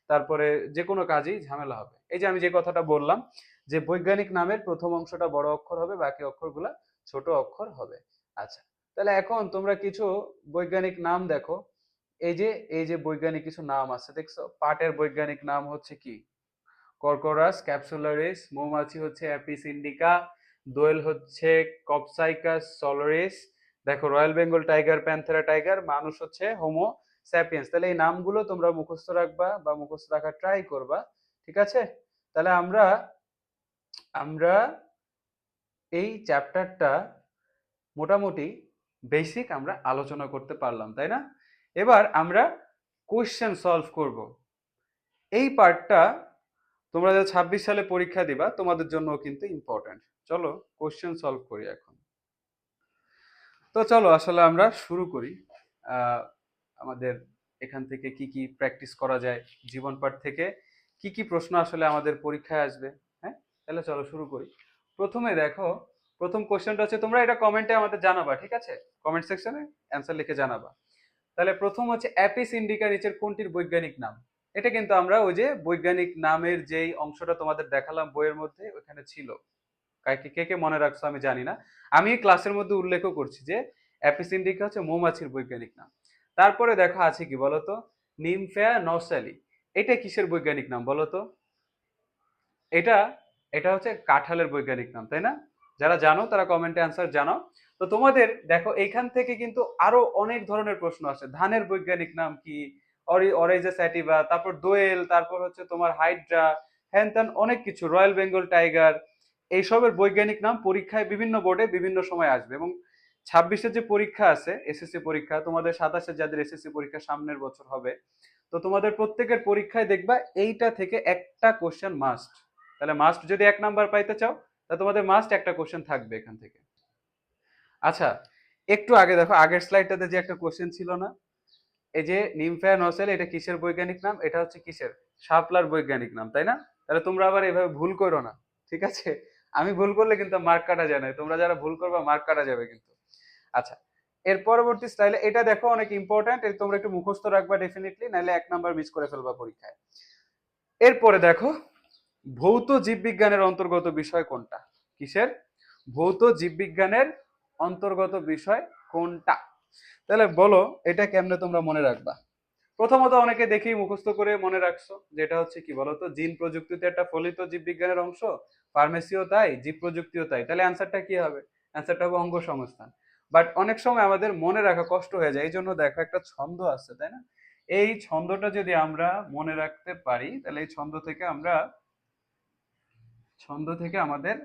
তারপরে যে কোনো কাজেই ঝামেলা হবে। এই যে আমি যে কথাটা বললাম যে বৈজ্ঞানিক নামের প্রথম অংশটা বড় অক্ষর হবে, বাকি অক্ষরগুলা ছোট অক্ষর হবে। আচ্ছা, তাহলে এখন তোমরা কিছু বৈজ্ঞানিক নাম দেখো। এই যে বৈজ্ঞানিক কিছু নাম আছে দেখছো, পাটের বৈজ্ঞানিক নাম হচ্ছে কি? কর্কোরাস ক্যাপসুলারিস, মৌমাছি হচ্ছে অ্যাপিস ইন্ডিকা, দোয়েল হচ্ছে কপসাইকাস সলোরিস, দেখো royal Bengal tiger Panthera tiger, মানুষ হচ্ছে হোমো স্যাপিয়েন্স। তাহলে এই নামগুলো তোমরা মুখস্থ রাখবা বা মুখস্থ রাখার ট্রাই করবা, ঠিক আছে? তাহলে আমরা আমরা এই চ্যাপ্টারটা মোটামুটি বেসিক আমরা আলোচনা করতে পারলাম, তাই না? এবার আমরা কোশ্চেন সলভ করব। এই পার্টটা তোমরা যে 26 সালে পরীক্ষা দিবা তোমাদের জন্য কিন্তু ইম্পর্টেন্ট। চলো কোশ্চেন সলভ করি এখন। তো চলো আসলে আমরা শুরু করি। আমাদের এখান থেকে কি কি প্র্যাকটিস করা যায়, জীবন পাঠ থেকে কি কি প্রশ্ন আসলে আমাদের পরীক্ষায় আসবে। হ্যাঁ, তাহলে চলো শুরু করি। প্রথমে দেখো, প্রথম কোশ্চেনটা হচ্ছে, তোমরা এটা কমেন্টে আমাদের জানাবা, ঠিক আছে? কমেন্ট সেকশনে অ্যান্সার লিখে জানাবা। তাহলে প্রথম হচ্ছে অ্যাপিস ইন্ডিকা নিচের কোনটির বৈজ্ঞানিক নাম? এটা কিন্তু আমরা ওই যে বৈজ্ঞানিক নামের যেই অংশটা তোমাদের দেখালাম বইয়ের মধ্যে, ওখানে ছিল। কে কে মনে রাখছো আমি জানি না। আমি ক্লাসের মধ্যে উল্লেখও করছি যে অ্যাপিস ইন্ডিকা হচ্ছে মৌমাছির বৈজ্ঞানিক নাম। তারপরে দেখো আছে কি বলতো, নিমফ্যায়া নসালি, এটা কিসের বৈজ্ঞানিক নাম বলতো? এটা এটা হচ্ছে কাঁঠালের বৈজ্ঞানিক নাম, তাই না? যারা জানো তারা কমেন্টে অ্যান্সার জানাও। তো তোমাদের দেখো এইখান থেকে কিন্তু আরো অনেক ধরনের প্রশ্ন আসে। ধানের বৈজ্ঞানিক নাম কি? অরেজা স্যাটিভা, তারপর দোয়েল, তারপর হচ্ছে তোমার হাইড্রা, হ্যান ত্যান অনেক কিছু, রয়্যাল বেঙ্গল টাইগার, এইসবের বৈজ্ঞানিক নাম পরীক্ষায় বিভিন্ন বোর্ডে বিভিন্ন সময় আসবে। এবং 26-এর যে পরীক্ষা আছে এসএসসি পরীক্ষা, তোমাদের 27-এ যাদের এসএসসি পরীক্ষা সামনের বছর হবে, তো তোমাদের প্রত্যেকের পরীক্ষায় দেখবা এইটা থেকে একটা কোশ্চেন মাস্ট। তাহলে মাস্ট যদি 1 নাম্বার পাইতে চাও, তা তোমাদের মাস্ট একটা কোশ্চেন থাকবে এখান থেকে। আচ্ছা, একটু আগে দেখো আগের স্লাইডটাতে যে একটা কোশ্চেন ছিল না, এই যে নিমফ্যায়া নসেল, এটা কিসের বৈজ্ঞানিক নাম? এটা হচ্ছে কিসের? শাপলার বৈজ্ঞানিক নাম, তাই না? তাহলে তোমরা আবার এভাবে ভুল করো না, ঠিক আছে? আমি ভুল করলে কিন্তু মার্ক কাটা যায় না, তোমরা যারা ভুল করবা মার্ক কাটা যাবে কিন্তু। আচ্ছা, এর পরবর্তী স্টাইলে এটা দেখো অনেক ইম্পর্টেন্ট, তোমরা একটু মুখস্থ রাখবা ডেফিনেটলি, নাহলে 1 নাম্বার মিস করে ফেলবা পরীক্ষায়। এরপরে দেখো, ভৌত জীববিজ্ঞানের অন্তর্গত বিষয় কোনটা? কিসের? ভৌত জীববিজ্ঞানের অন্তর্গত বিষয় কোনটা? তাহলে বলো এটা কেমনে তোমরা মনে রাখবা? প্রথমত অনেকে দেখেই মুখস্থ করে মনে রাখছো, যেটা হচ্ছে কি বলতো, জিন প্রযুক্তিতে একটা ফলিত জীববিজ্ঞানের অংশ, ফার্মেসিও তাই, জীব প্রযুক্তিও তাই। তাহলে অ্যান্সারটা কি হবে? অ্যান্সারটা হবে অঙ্গ সংস্থান। বাট অনেক সময় আমাদের মনে রাখা কষ্ট হয়ে যায়, এই জন্য দেখো একটা ছন্দ আছে, তাই না? এই ছন্দটা যদি আমরা মনে রাখতে পারি, তাহলে এই ছন্দ থেকে আমাদের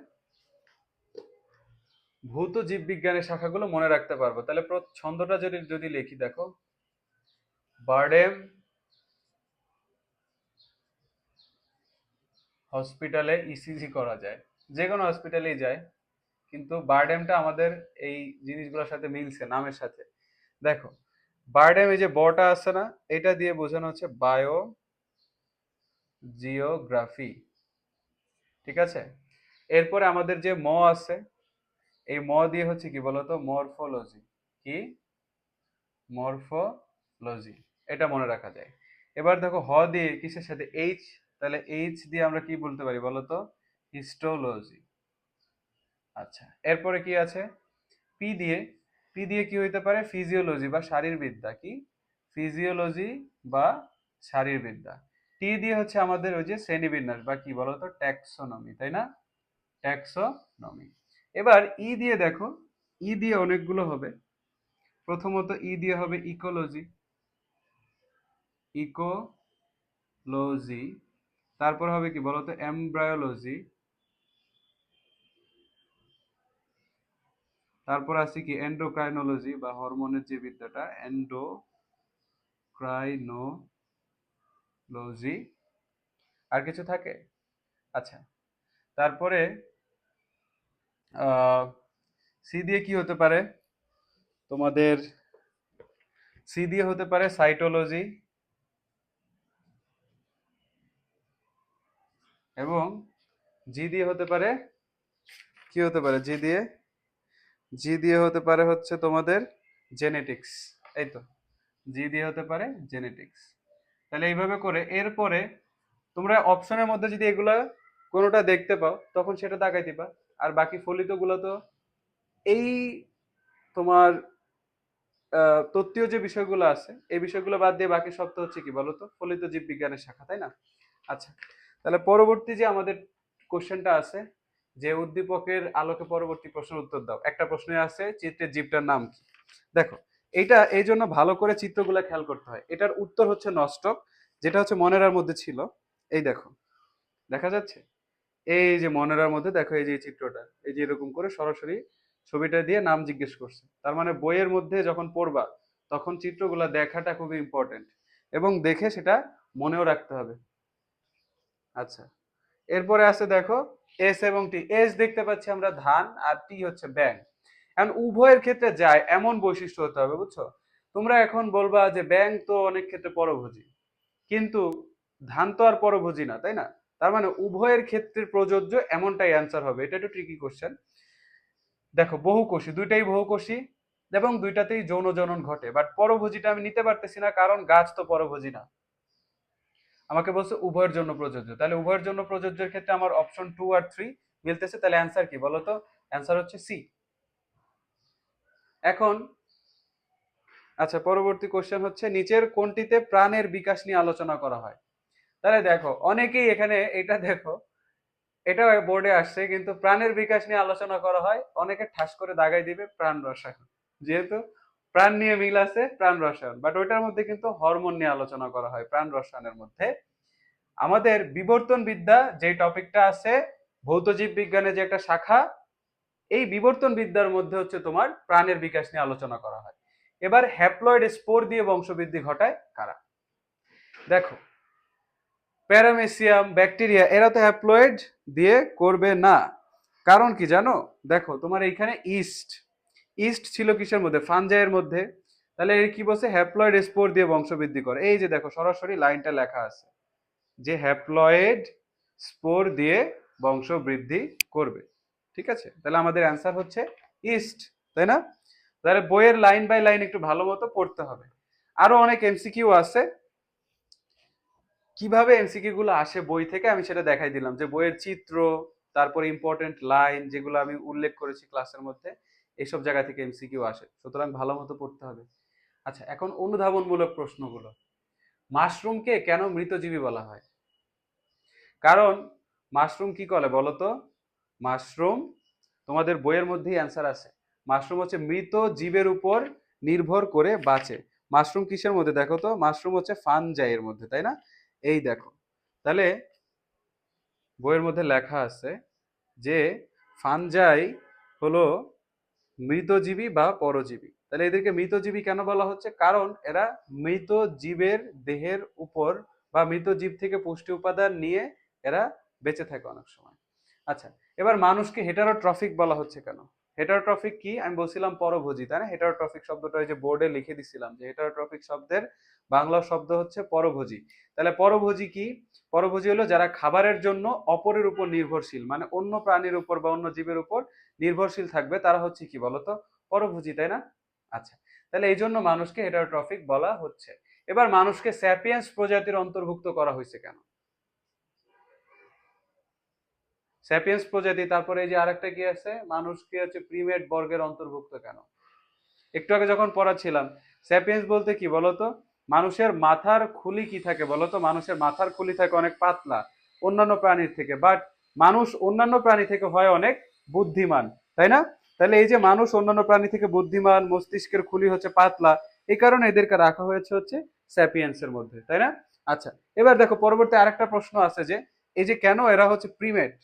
ভৌত জীববিজ্ঞানের শাখাগুলো মনে রাখতে পারবো। তাহলে ছন্দটা যদি যদি লিখি, দেখো, বারডেম হসপিটালে ইসিজি করা যায়, যে কোনো হসপিটালেই যায়, কিন্তু বারডেমটা আমাদের এই জিনিসগুলোর সাথে মিলছে নামের সাথে। দেখো, বারডেম এই যে বটা আছে না, এটা দিয়ে বোঝানো হচ্ছে বায়ো জিওগ্রাফি, ঠিক আছে? এরপরে আমাদের যে ম আছে, এই ম দিয়ে হচ্ছে কি বলতো, মরফোলজি। কি? মরফোলজি। এটা মনে রাখা যায়। এবার দেখো হ দিয়ে কিসের সাথে এইচ, তাহলে এইচ দিয়ে আমরা কি বলতে পারি বলো তো? হিস্টোলজি। আচ্ছা, এরপরে কি আছে? পি দিয়ে, পি দিয়ে কি হইতে পারে? ফিজিওলজি বা শারীরবিদ্যা। কি? ফিজিওলজি বা শারীরবিদ্যা। টি দিয়ে হচ্ছে আমাদের ওই যে শ্রেণীবিন্যাস বা কি বলতো, ট্যাক্সোনমি, তাই না? ট্যাক্সোনমি। এবার ই দিয়ে দেখো, ই দিয়ে অনেকগুলো হবে। প্রথমত ই দিয়ে হবে ইকোলজি, ইকোলজি। তারপর হবে কি বলতো? এমব্রায়োলজি। তারপর আছে কি এন্ডোক্রাইনোলজি বা হরমোনের যে বিদ্যাটা, এন্ডোক্রাইনোলজি। আর কিছু থাকে? আচ্ছা, তারপরে সি দিয়ে কি হতে পারে তোমাদের? সি দিয়ে হতে পারে সাইটোলজি, এবং জি দিয়ে হতে পারে কি হতে পারে? জি দিয়ে, জি দিয়ে হতে পারে হচ্ছে তোমাদের জেনেটিক্স। এই তো, জি দিয়ে হতে পারে জেনেটিক্স। তাহলে এইভাবে করে এরপরে তোমরা অপশনের মধ্যে যদি এগুলা কোনোটা দেখতে পাও তখন সেটা দাগাই দিবা। আর বাকি ফলিত গুলো তো এই তোমার তত্ত্বীয় যে বিষয়গুলো আছে এই বিষয়গুলো বাদ দিয়ে বাকি সব তো হচ্ছে কি বলতো, ফলিত জীববিজ্ঞানের শাখা, তাই না? আচ্ছা, তাহলে পরবর্তী যে আমাদের কোশ্চেনটা আছে, যে উদ্দীপকের আলোকে পরবর্তী প্রশ্নের উত্তর দাও, একটা প্রশ্নে আছে চিত্রের জীবটার নাম কি? দেখো, এইটা এই জন্য ভালো করে চিত্রগুলো খেয়াল করতে হয়। এটার উত্তর হচ্ছে নস্টক, যেটা হচ্ছে মনেরার মধ্যে ছিল। এই দেখো, দেখা যাচ্ছে? এই যে মনেরার মধ্যে দেখো, এই যে এই চিত্রটা, এই যে এরকম করে সরাসরি ছবিটা দিয়ে নাম জিজ্ঞেস করছে। তার মানে বইয়ের মধ্যে যখন পড়বা তখন চিত্রগুলা দেখাটা খুবই ইম্পর্টেন্ট, এবং দেখে সেটা মনেও রাখতে হবে। আচ্ছা, এরপরে আছে দেখো এস এবং টি। এস দেখতে পাচ্ছি আমরা ধান, আর টি হচ্ছে ব্যাঙ। এখন উভয়ের ক্ষেত্রে যায় এমন বৈশিষ্ট্য হতে হবে, বুঝছো? তোমরা এখন বলবা যে ব্যাঙ তো অনেক ক্ষেত্রে পরভোজী, কিন্তু ধান তো আর পরভোজী না, তাই না? তার মানে উভয়ের ক্ষেত্রে প্রযোজ্য এমনটাই অ্যান্সার হবে। এটা একটু ট্রিকি কোশ্চেন। দেখো বহুকোষী, দুইটাই বহুকোষী, এবং দুইটাতেই যৌন জনন ঘটে, বাট পরভোজীটা আমি নিতে পারতেছি না কারণ গাছ তো পরভোজী না। আমাকে বলছে উভয়ের জন্য প্রযোজ্য, তাহলে উভয়ের জন্য প্রযোজ্যের ক্ষেত্রে আমার অপশন 2 আর 3 মিলতেছে। তাহলে অ্যান্সার কি বলতো? অ্যান্সার হচ্ছে সি। এখন আচ্ছা, পরবর্তী কোশ্চেন হচ্ছে নিচের কোনটিতে প্রাণের বিকাশ নিয়ে আলোচনা করা হয়? তাহলে দেখো অনেকেই এখানে এটা দেখো, এটা বোর্ডে আসছে কিন্তু প্রাণের বিকাশ নিয়ে আলোচনা করা হয়, অনেকে ঠাস করে দাগাই দিবে প্রাণ রসায়ন। যেহেতু প্রাণ নিয়ে মিল আছে, প্রাণ রসায়ন, বাট ওইটার মধ্যে কিন্তু হরমোন নিয়ে আলোচনা করা হয় প্রাণ রসায়নের মধ্যে। আমাদের বিবর্তন বিদ্যা যে টপিকটা আছে, ভৌত জীব বিজ্ঞানের যে একটা শাখা, এই বিবর্তন বিদ্যার মধ্যে হচ্ছে তোমার প্রাণের বিকাশ নিয়ে আলোচনা করা হয়। এবার হ্যাপ্লয়েড স্পোর দিয়ে বংশবৃদ্ধি ঘটায় কারা? দেখো, প্যারামেসিয়াম, ব্যাকটেরিয়া, এরা তো হ্যাপ্লয়েড দিয়ে করবে না। কারণ কি জানো? দেখো তোমার এইখানে ইস্ট, ইস্ট ছিল কিসের মধ্যে? ফানজাইয়ের মধ্যে। তাহলে এর কি বলছে? হ্যাপ্লয়েড স্পোর দিয়ে বংশবৃদ্ধি করে। এই যে দেখো সরাসরি লাইনটা লেখা আছে যে হ্যাপ্লয়েড স্পোর দিয়ে বংশবৃদ্ধি করবে। ঠিক আছে, তাহলে আমাদের অ্যান্সার হচ্ছে ইস্ট, তাই না? তাহলে বইয়ের লাইন বাই লাইন একটু ভালো মতো পড়তে হবে। আরো অনেক এমসিকিউ আছে। কিভাবে এমসিকিউ গুলো আসে বই থেকে আমি সেটা দেখাই দিলাম, যে বইয়ের চিত্র, তারপরে ইম্পর্টেন্ট লাইন যেগুলো আমি উল্লেখ করেছি ক্লাসের মধ্যে, এইসব জায়গা থেকে এমসিকিউ আসে, সুতরাং ভালো মতো পড়তে হবে। আচ্ছা, এখন অনুধাবনমূলক প্রশ্নগুলো। মাশরুমকে কেন মৃতজীবী বলা হয়? কারণ মাশরুম কি করে বলো তো? মাশরুম, তোমাদের বইয়ের মধ্যেই অ্যান্সার আছে, মাশরুম হচ্ছে মৃত জীবের উপর নির্ভর করে বাঁচে। মাশরুম কিসের মধ্যে দেখো তো? মাশরুম হচ্ছে ফানজাইয়ের মধ্যে, তাই না? এই দেখো, তাহলে বইয়ের মধ্যে লেখা আছে যে ফানজাই হলো মৃতজীবী বা পরজীবী। তাহলে এদেরকে মৃতজীবী কেন বলা হচ্ছে? কারণ এরা মৃত জীবের দেহের উপর বা মৃত জীব থেকে পুষ্টি উপাদান নিয়ে এরা বেঁচে থাকে অনেক সময়। আচ্ছা, এবার মানুষকে হেটারোট্রফিক বলা হচ্ছে কেন? হেটারোট্রফিক কি আমি বলছিলাম? পরভোজী, তাই না? হেটারোট্রফিক শব্দটা ওই যে বোর্ডে লিখে দিছিলাম যে হেটারোট্রফিক শব্দের বাংলা শব্দ হচ্ছে পরভোজী। তাহলে পরভোজী কি? পরভোজী হলো যারা খাবারের জন্য অপরের উপর নির্ভরশীল, মানে অন্য প্রাণীর উপর বা অন্য জীবের উপর নির্ভরশীল থাকবে, তারা হচ্ছে কি বলতো? পরভোজী, তাই না? আচ্ছা, তাহলে এই জন্য মানুষকে হেটারোট্রফিক বলা হচ্ছে। এবার মানুষকে স্যাপিয়েন্স প্রজাতির অন্তর্ভুক্ত করা হয়েছে কেন? স্যাপিয়েন্স প্রজাতি, তারপরে এই যে আরেকটা কি আছে, মানুষকে হচ্ছে প্রিমেট বর্গের অন্তর্ভুক্ত কেন? একটু আগে যখন পড়াচ্ছিলাম, স্যাপিয়েন্স বলতে কি বলতো? মানুষের মাথার খুলি কি থাকে বলতো? মানুষের মাথার খুলি থাকে অনেক পাতলা অন্যান্য প্রাণীর থেকে, বাট মানুষ অন্যান্য প্রাণী থেকে হয় অনেক বুদ্ধিমান, তাই না? তাহলে এই যে মানুষ অন্যান্য প্রাণী থেকে বুদ্ধিমান, মস্তিষ্কের খুলি হচ্ছে পাতলা, এই কারণে এদেরকে রাখা হয়েছে হচ্ছে স্যাপিয়েন্স এর মধ্যে, তাই না? আচ্ছা, এবার দেখো পরবর্তী আরেকটা প্রশ্ন আছে যে এই যে কেন এরা হচ্ছে প্রিমেট,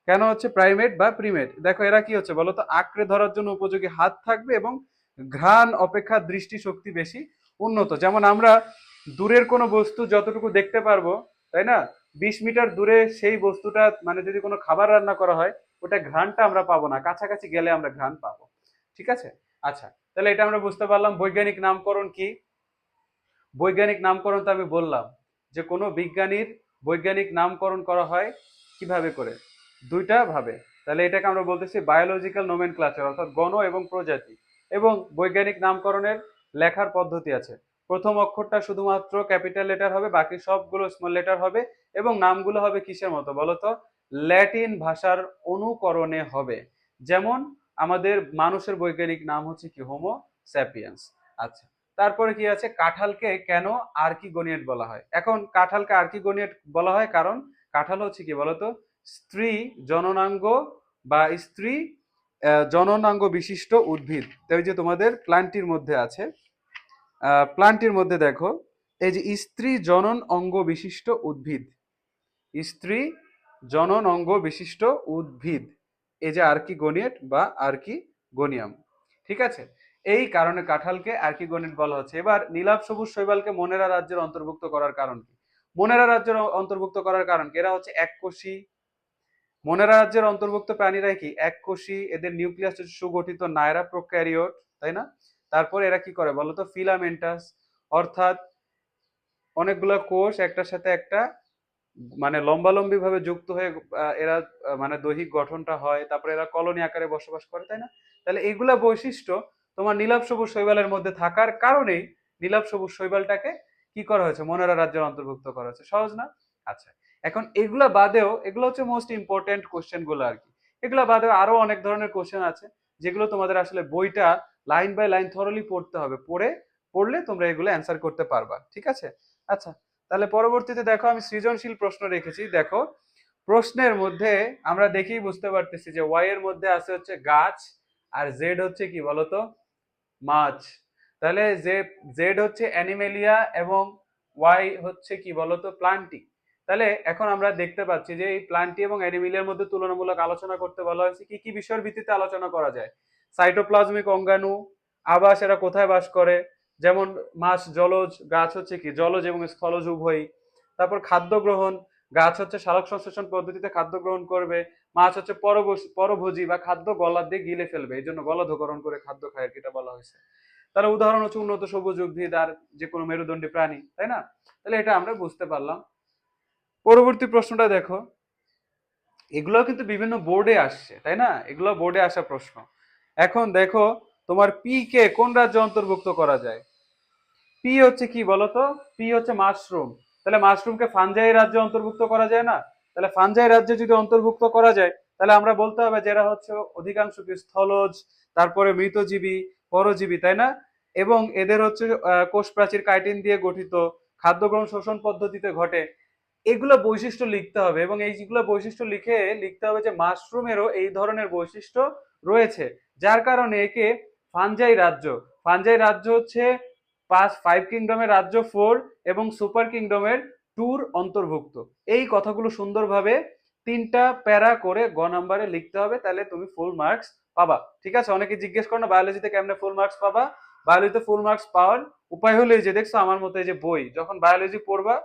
কেন হচ্ছে প্রাইমেট বা প্রিমেট? দেখো এরা কি হচ্ছে বলতো, আঁকড়ে ধরার জন্য উপযোগী হাত থাকবে এবং ঘ্রাণ অপেক্ষা দৃষ্টি শক্তি বেশি উন্নত। যেমন আমরা দূরের কোনো বস্তু যতটুকু দেখতে পারবো, তাই না, 20 মিটার দূরে সেই বস্তুটা মানে যদি কোনো খাবার রান্না করা হয়, ওটা ঘ্রাণটা আমরা পাবো না, কাছাকাছি গেলে আমরা ঘ্রাণ পাবো। ঠিক আছে? আচ্ছা, তাহলে এটা আমরা বুঝতে পারলাম। বৈজ্ঞানিক নামকরণ কি? বৈজ্ঞানিক নামকরণ তো আমি বললাম যে কোনো বিজ্ঞানীর বৈজ্ঞানিক নামকরণ করা হয় কিভাবে করে, দুইটা ভাবে। তাহলে এটাকে আমরা বলতেছি বায়োলজিক্যাল নোমেনক্লাচার, অর্থাৎ গণ এবং প্রজাতি। এবং বৈজ্ঞানিক নামকরণের লেখার পদ্ধতি আছে। প্রথম অক্ষরটা শুধুমাত্র ক্যাপিটাল লেটার হবে, বাকি সবগুলো স্মল লেটার হবে। এবং নামগুলো হবে কিসের মতো বলতো? ল্যাটিন ভাষার অনুকরণে হবে। যেমন আমাদের মানুষের বৈজ্ঞানিক নাম হচ্ছে কি, হোমো স্যাপিয়েন্স। আচ্ছা, তারপরে কি আছে, কাঁঠালকে কেন আর্কিগোনিয়েট বলা হয়? এখন কাঁঠালকে আর্কিগোনিয়েট বলা হয় কারণ কাঁঠাল হচ্ছে কি বলতো, স্ত্রী জননাঙ্গ বা স্ত্রী জননাঙ্গ বিশিষ্ট উদ্ভিদ। তো এই যে তোমাদের প্লান্টির মধ্যে আছে, প্লান্টির মধ্যে দেখো এই যে স্ত্রী জনন অঙ্গ বিশিষ্ট উদ্ভিদ, স্ত্রী জনন অঙ্গ বিশিষ্ট উদ্ভিদ, এই যে আর্কিগোনিয়েট বা আর্কিগোনিয়াম। ঠিক আছে? এই কারণে কাঁঠালকে আর্কিগোনিয়েট বলা হচ্ছে। এবার নীলাভ সবুজ শৈবালকে মনেরা রাজ্যের অন্তর্ভুক্ত করার কারণ কি? মনেরা রাজ্যের অন্তর্ভুক্ত করার কারণ কি? এরা হচ্ছে এককোষী। মনেরা রাজ্যের অন্তর্ভুক্ত প্রাণীরা কি এককোষী, এদের নিউক্লিয়াস হচ্ছে সুগঠিত নায়রা প্রোক্যারিওট, তাই না? তারপরে এরা কি করে বলতো, ফিলামেন্টাস, অর্থাৎ অনেকগুলো কোষ একটার সাথে একটা মানে লম্বালম্বি ভাবে যুক্ত হয়ে এরা মানে দৈহিক গঠনটা হয়। তারপরে এরা কলোনি আকারে বসবাস করে, তাই না? তাহলে এইগুলা বৈশিষ্ট্য তোমার নীলাভ সবুজ শৈবালের মধ্যে থাকার কারণেই নীলাভ সবুজ শৈবালটাকে কি করা হয়েছে, মনেরা রাজ্যের অন্তর্ভুক্ত করা হয়েছে। সহজ না? আচ্ছা, এখন এগুলা বাদেও, এগুলো হচ্ছে মোস্ট ইম্পর্টেন্ট কোশ্চেন গুলো আর কি। এগুলা বাদেও আরো অনেক ধরনের কোশ্চেন আছে যেগুলো তোমাদের আসলে বইটা লাইন বাই লাইন থরলি পড়তে হবে, পড়লে তোমরা এগুলো অ্যান্সার করতে পারবা। ঠিক আছে? আচ্ছা, তাহলে পরবর্তীতে দেখো আমি সৃজনশীল প্রশ্ন রেখেছি। দেখো প্রশ্নের মধ্যে আমরা দেখেই বুঝতে পারতেছি যে ওয়াই এর মধ্যে আছে হচ্ছে গাছ, আর জেড হচ্ছে কি বলতো, মাছ। তাহলে যে জেড হচ্ছে অ্যানিমেলিয়া এবং ওয়াই হচ্ছে কি বলতো, প্লান্টি। তাহলে এখন আমরা দেখতে পাচ্ছি যে এই প্লান্টি এবং অ্যানিমেলিয়ার মধ্যে তুলনামূলক আলোচনা করতে বলা হয়েছে। কি কি বিষয়ের ভিত্তিতে আলোচনা করা যায়? সাইটোপ্লাজমিক অঙ্গাণু, আবাস, এরা কোথায় বাস করে, যেমন মাছ জলজ, গাছ হচ্ছে কি জলজ এবং স্থলজ উভয়ই। তারপর খাদ্য গ্রহণ, গাছ হচ্ছে সালোক সংশ্লেষণ পদ্ধতিতে খাদ্য গ্রহণ করবে, মাছ হচ্ছে পরভোজী বা খাদ্য গলা দিয়ে গিলে ফেলবে, এই জন্য গলাধঃকরণ করে খাদ্য খায়, এটা বলা হয়েছে। তাহলে উদাহরণ হচ্ছে উন্নত সবুজ উদ্ভিদ আর যে কোনো মেরুদণ্ডী প্রাণী, তাই না? তাহলে এটা আমরা বুঝতে পারলাম। পরবর্তী প্রশ্নটা দেখো, এগুলো কিন্তু বিভিন্ন বোর্ডে আসছে, তাই না? এগুলো বোর্ডে আসা প্রশ্ন। এখন দেখো তোমার পি কে কোন রাজ্যে অন্তর্ভুক্ত করা যায়? পি হচ্ছে কি বলতো, পি হচ্ছে মাশরুম। তাহলে মাশরুমকে ফানজাই রাজ্যে অন্তর্ভুক্ত করা যায় না? তাহলে ফানজাই রাজ্যে যদি অন্তর্ভুক্ত করা যায়, তাহলে আমরা বলতে হবে যে এরা হচ্ছে অধিকাংশ কি স্থলজ, তারপরে মৃতজীবী, পরজীবী, তাই না? এবং এদের হচ্ছে কোষ প্রাচীর কাইটিন দিয়ে গঠিত, খাদ্য গ্রহণ শোষণ পদ্ধতিতে ঘটে। এগুলো বৈশিষ্ট্য লিখতে হবে এবং এইগুলো বৈশিষ্ট্য লিখতে হবে যে মাশরুমেরও এই ধরনের বৈশিষ্ট্য রয়েছে, যার কারণে একে ফানজাই রাজ্য হচ্ছে ফাইভ কিংডমের রাজ্য 4 এবং সুপার কিংডমের 2 অন্তর্ভুক্ত। এই কথাগুলো সুন্দরভাবে 3টা প্যারা করে গ নাম্বারে লিখতে হবে, তাহলে তুমি ফুল মার্কস পাবা। ঠিক আছে? অনেকে জিজ্ঞেস করো না বায়োলজিতে কেমনে ফুল মার্কস পাবা। বায়োলজিতে ফুল মার্কস পাওয়ার উপায় হলো এই যে দেখছো আমার মতো এই যে বই, যখন বায়োলজি পড়বা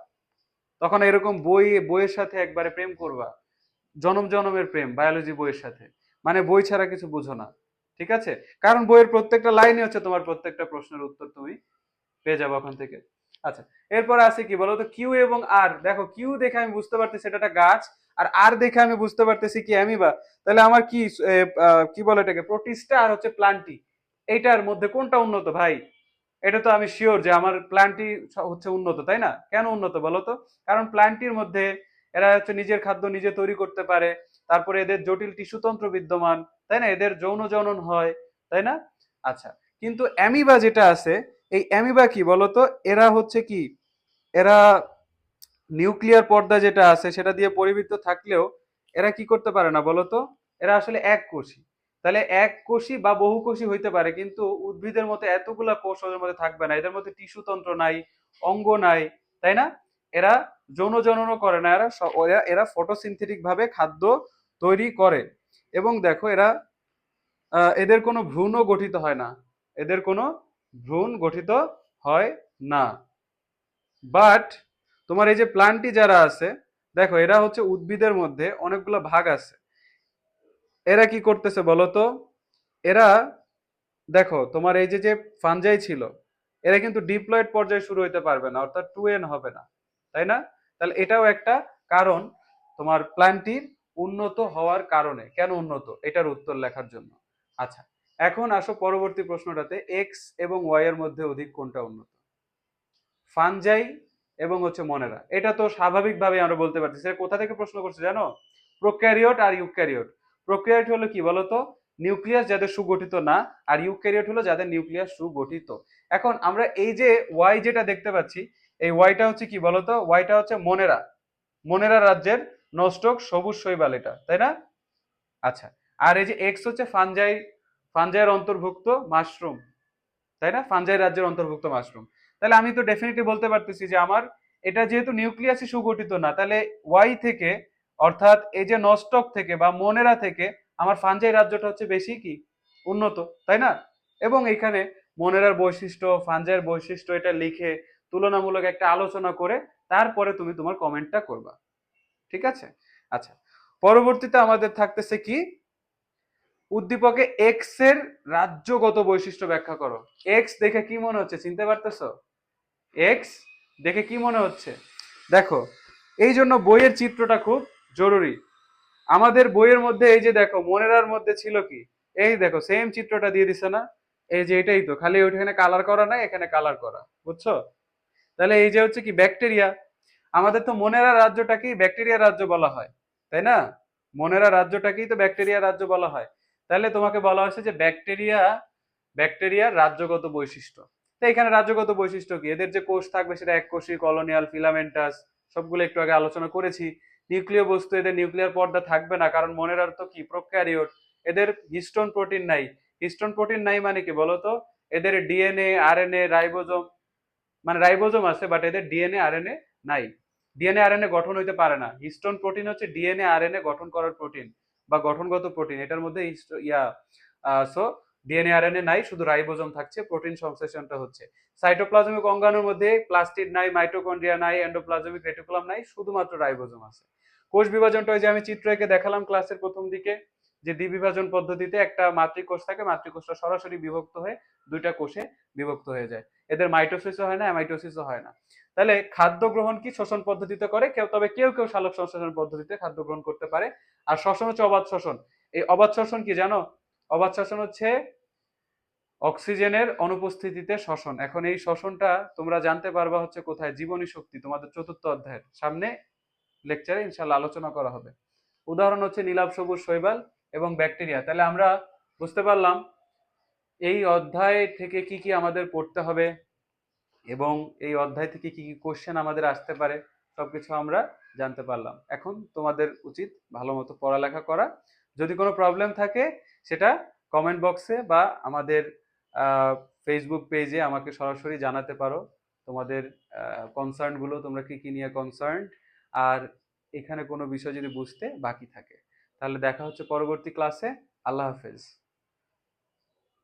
তখন এরকম বইয়ের সাথে একবারে প্রেম করবা, জনম জনমের প্রেম বায়োলজি বইয়ের সাথে। মানে বই ছাড়া কিছু বুঝো না। ঠিক আছে? কারণ বইয়ের প্রত্যেকটা লাইনই হচ্ছে তোমার প্রত্যেকটা প্রশ্নের উত্তর তুমি পেয়ে যাবো ওখান থেকে। আচ্ছা, এরপর আছে কি বলতো, কিউ এবং আর। দেখো কিউ দেখে আমি বুঝতে পারতেছি এটা একটা গাছ, আর আর দেখে আমি বুঝতে পারতেছি কি অ্যামিবা। তাহলে আমার কি কি বলে এটাকে, প্রোটিস্টা আর হচ্ছে প্লান্টি, এইটার মধ্যে কোনটা উন্নত ভাই? এটা তো আমি শিওর যে আমার প্ল্যান্টই হচ্ছে উন্নত, তাই না? কেন উন্নত বলো তো? কারণ প্ল্যান্টটির মধ্যে এরা হচ্ছে নিজের খাদ্য নিজে তৈরি করতে পারে, তারপরে এদের জটিল টিস্যুতন্ত্র বিদ্যমান, তাই না? এদের যৌন জনন হয়, তাই না? আচ্ছা, কিন্তু অ্যামিবা যেটা আছে, এই অ্যামিবা কি বলতো? এরা হচ্ছে কি, এরা নিউক্লিয়ার পর্দা যেটা আছে সেটা দিয়ে পরিবৃত থাকলেও এরা কি করতে পারে না বলতো? এরা আসলে এক কোষী। তাহলে এক কোষী বা বহু কোষী হইতে পারে, কিন্তু উদ্ভিদের মতো এতগুলা কোষ ওদের মধ্যে থাকবে না, এদের মধ্যে টিস্যু তন্ত্র নাই, অঙ্গ নাই, তাই না? এরা যৌন জননও করে না, এরা ফটোসিনথেটিক ভাবে খাদ্য তৈরি করে। এবং দেখো এরা এদের কোনো ভ্রূণও গঠিত হয় না, এদের কোনো ভ্রূণ গঠিত হয় না। বাট তোমার এই যে প্লান্টই যারা আছে, দেখো এরা হচ্ছে উদ্ভিদের মধ্যে অনেকগুলো ভাগ আছে। এরা কি করতেছে বলতো? এরা দেখো তোমার এই যে যে ফানজাই ছিল, এরা কিন্তু ডিপ্লয়েড পর্যায়ে শুরু হইতে পারবে না, অর্থাৎ 2N হবে না, তাই না? তাহলে এটাও একটা কারণ তোমার প্ল্যান্টটির উন্নত হওয়ার কারণে। কেন উন্নত, এটার উত্তর লেখার জন্য। আচ্ছা, এখন আসো পরবর্তী প্রশ্নটাতে, এক্স এবং ওয়াই এর মধ্যে অধিক কোনটা উন্নত? ফানজাই এবং হচ্ছে মনেরা। এটা তো স্বাভাবিকভাবে আমরা বলতে পারছি। সেটা কোথা থেকে প্রশ্ন করছে জানো? প্রোক্যারিওট আর ইউক্যারিওট। প্রোক্যারিওট হলো কি বলতো? নিউক্লিয়াস যাদের সুগঠিত না, আর ইউক্যারিওট হলো যাদের নিউক্লিয়াস সুগঠিত। এখন আমরা এই যে ওয়াই যেটা দেখতে পাচ্ছি, এই ওয়াইটা হচ্ছে কি বলতো? ওয়াইটা হচ্ছে মনেরা, মনেরা রাজ্যের নস্টক সবুজ শৈবাল এটা, তাই না? আচ্ছা, আর এই যে এক্স হচ্ছে ফানজাই, ফানজাইয়ের অন্তর্ভুক্ত মাশরুম, তাই না? ফানজাই রাজ্যের অন্তর্ভুক্ত মাশরুম। তাহলে আমি তো ডেফিনেটলি বলতে পারতেছি যে আমার এটা যেহেতু নিউক্লিয়াসই সুগঠিত না, তাহলে ওয়াই থেকে, অর্থাৎ এই যে নস্টক থেকে বা মনেরা থেকে আমার ফানজাই রাজ্যটা হচ্ছে বেশি কি উন্নত, তাই না? এবং এখানে মনেরার বৈশিষ্ট্য, ফানজাইয়ের বৈশিষ্ট্য এটা লিখে তুলনামূলক একটা আলোচনা করে তারপরে তুমি তোমার কমেন্টটা করবা, ঠিক আছে? আচ্ছা, পরবর্তীতে আমাদের থাকতেছে কি, উদ্দীপকে এক্স এর রাজ্যগত বৈশিষ্ট্য ব্যাখ্যা করো। এক্স দেখে কি মনে হচ্ছে, চিনতে পারতেছো? এক্স দেখে কি মনে হচ্ছে? দেখো, এই জন্য বইয়ের চিত্রটা খুব জরুরি। আমাদের বইয়ের মধ্যে এই যে দেখো মনেরার মধ্যে ছিল কি, এই দেখো সেম চিত্রটা দিয়ে দিছে না? এই যে এটাই তো, খালি ওইখানে কালার করা নাই, এখানে কালার করা, বুঝছো? তাহলে এই যে হচ্ছে কি ব্যাকটেরিয়া, আমাদের তো মনেরা রাজ্যটাকেই ব্যাকটেরিয়া রাজ্য বলা হয়, তাই না? মনেরা রাজ্যটাকেই তো ব্যাকটেরিয়া রাজ্য বলা হয়। তাহলে তোমাকে বলা হয়েছে যে ব্যাকটেরিয়া, ব্যাকটেরিয়ার রাজ্যগত বৈশিষ্ট্য। তো এখানে রাজ্যগত বৈশিষ্ট্য কি, এদের যে কোষ থাকবে সেটা এককোষী, কলোনিয়াল, ফিলামেন্টাস, সবগুলো একটু আগে আলোচনা করেছি। নিউক্লিয় বস্তু, এদের নিউক্লিয়ার পর্দা থাকবে না, কারণ মনেরার তো কি প্রোক্যারিওট, এদের হিস্টোন প্রোটিন নাই। হিস্টোন প্রোটিন নাই মানে কি বলতো? এদের ডিএনএ, আরএনএ, রাইবোজোম, মানে রাইবোজোম আছে বাট এদের ডিএনএ আরএনএ নাই। ডিএনএ আরএনএ গঠন হইতে পারে না। হিস্টোন প্রোটিন হচ্ছে ডিএনএ আরএনএ গঠন করার প্রোটিন বা গঠনগত প্রোটিন, এটার মধ্যে সো ডিএনএ আরএনএ নাই, শুধু রাইবোজোম থাকছে, প্রোটিন সংশ্লেষণটা হচ্ছে। সাইটোপ্লাজমিক অঙ্গাণুর মধ্যে প্লাস্টিড নাই, মাইটোকন্ড্রিয়া নাই, এন্ডোপ্লাজমিক রেটিকুলাম নাই, শুধুমাত্র রাইবোজোম আছে। কোষ বিভাজনটা ওই যে আমি চিত্র এঁকে দেখালাম ক্লাসের প্রথম দিকে, যে দ্বিবিভাজন পদ্ধতিতে একটা মাতৃকোষ থাকে, মাতৃকোষটা সরাসরি বিভক্ত হয়ে দুইটা কোষে বিভক্ত হয়ে যায়। এদের মাইটোসিসও হয় না, অ্যামাইটোসিসও হয় না। তাহলে খাদ্য গ্রহণ কি শ্বসন পদ্ধতিতে করে কেউ, তবে কেউ কেউ সালোক সংশ্লেষণ পদ্ধতিতে খাদ্য গ্রহণ করতে পারে। আর শ্বসন হচ্ছে অবাধ শ্বসন। এই অবাধ শ্বসন কি জানো? অবাধ শ্বসন হচ্ছে অক্সিজেনের অনুপস্থিতিতে শ্বসন। এখন এই শ্বসনটা তোমরা জানতে পারবা হচ্ছে কোথায়, জীবনী শক্তি, তোমাদের চতুর্থ অধ্যায়ের সামনে লেকচারে ইনশাল্লাহ আলোচনা করা হবে। উদাহরণ হচ্ছে নীলাভ সবুজ শৈবাল এবং ব্যাকটেরিয়া। তাহলে আমরা বুঝতে পারলাম এই অধ্যায় থেকে কি কি আমাদের পড়তে হবে এবং এই অধ্যায় থেকে কি কি কোশ্চেন আমাদের আসতে পারে, সবকিছু আমরা জানতে পারলাম। এখন তোমাদের উচিত ভালো মতো পড়ালেখা করা। যদি কোনো প্রবলেম থাকে সেটা কমেন্ট বক্সে বা আমাদের ফেসবুক পেজে আমাকে সরাসরি জানাতে পারো। তোমাদের কনসার্ন গুলো, তোমরা কি কি নিয়ে কনসার্ন, আর এখানে কোনো বিষয় যদি বুঝতে বাকি থাকে। তাহলে দেখা হচ্ছে পরবর্তী ক্লাসে। আল্লাহ হাফেজ।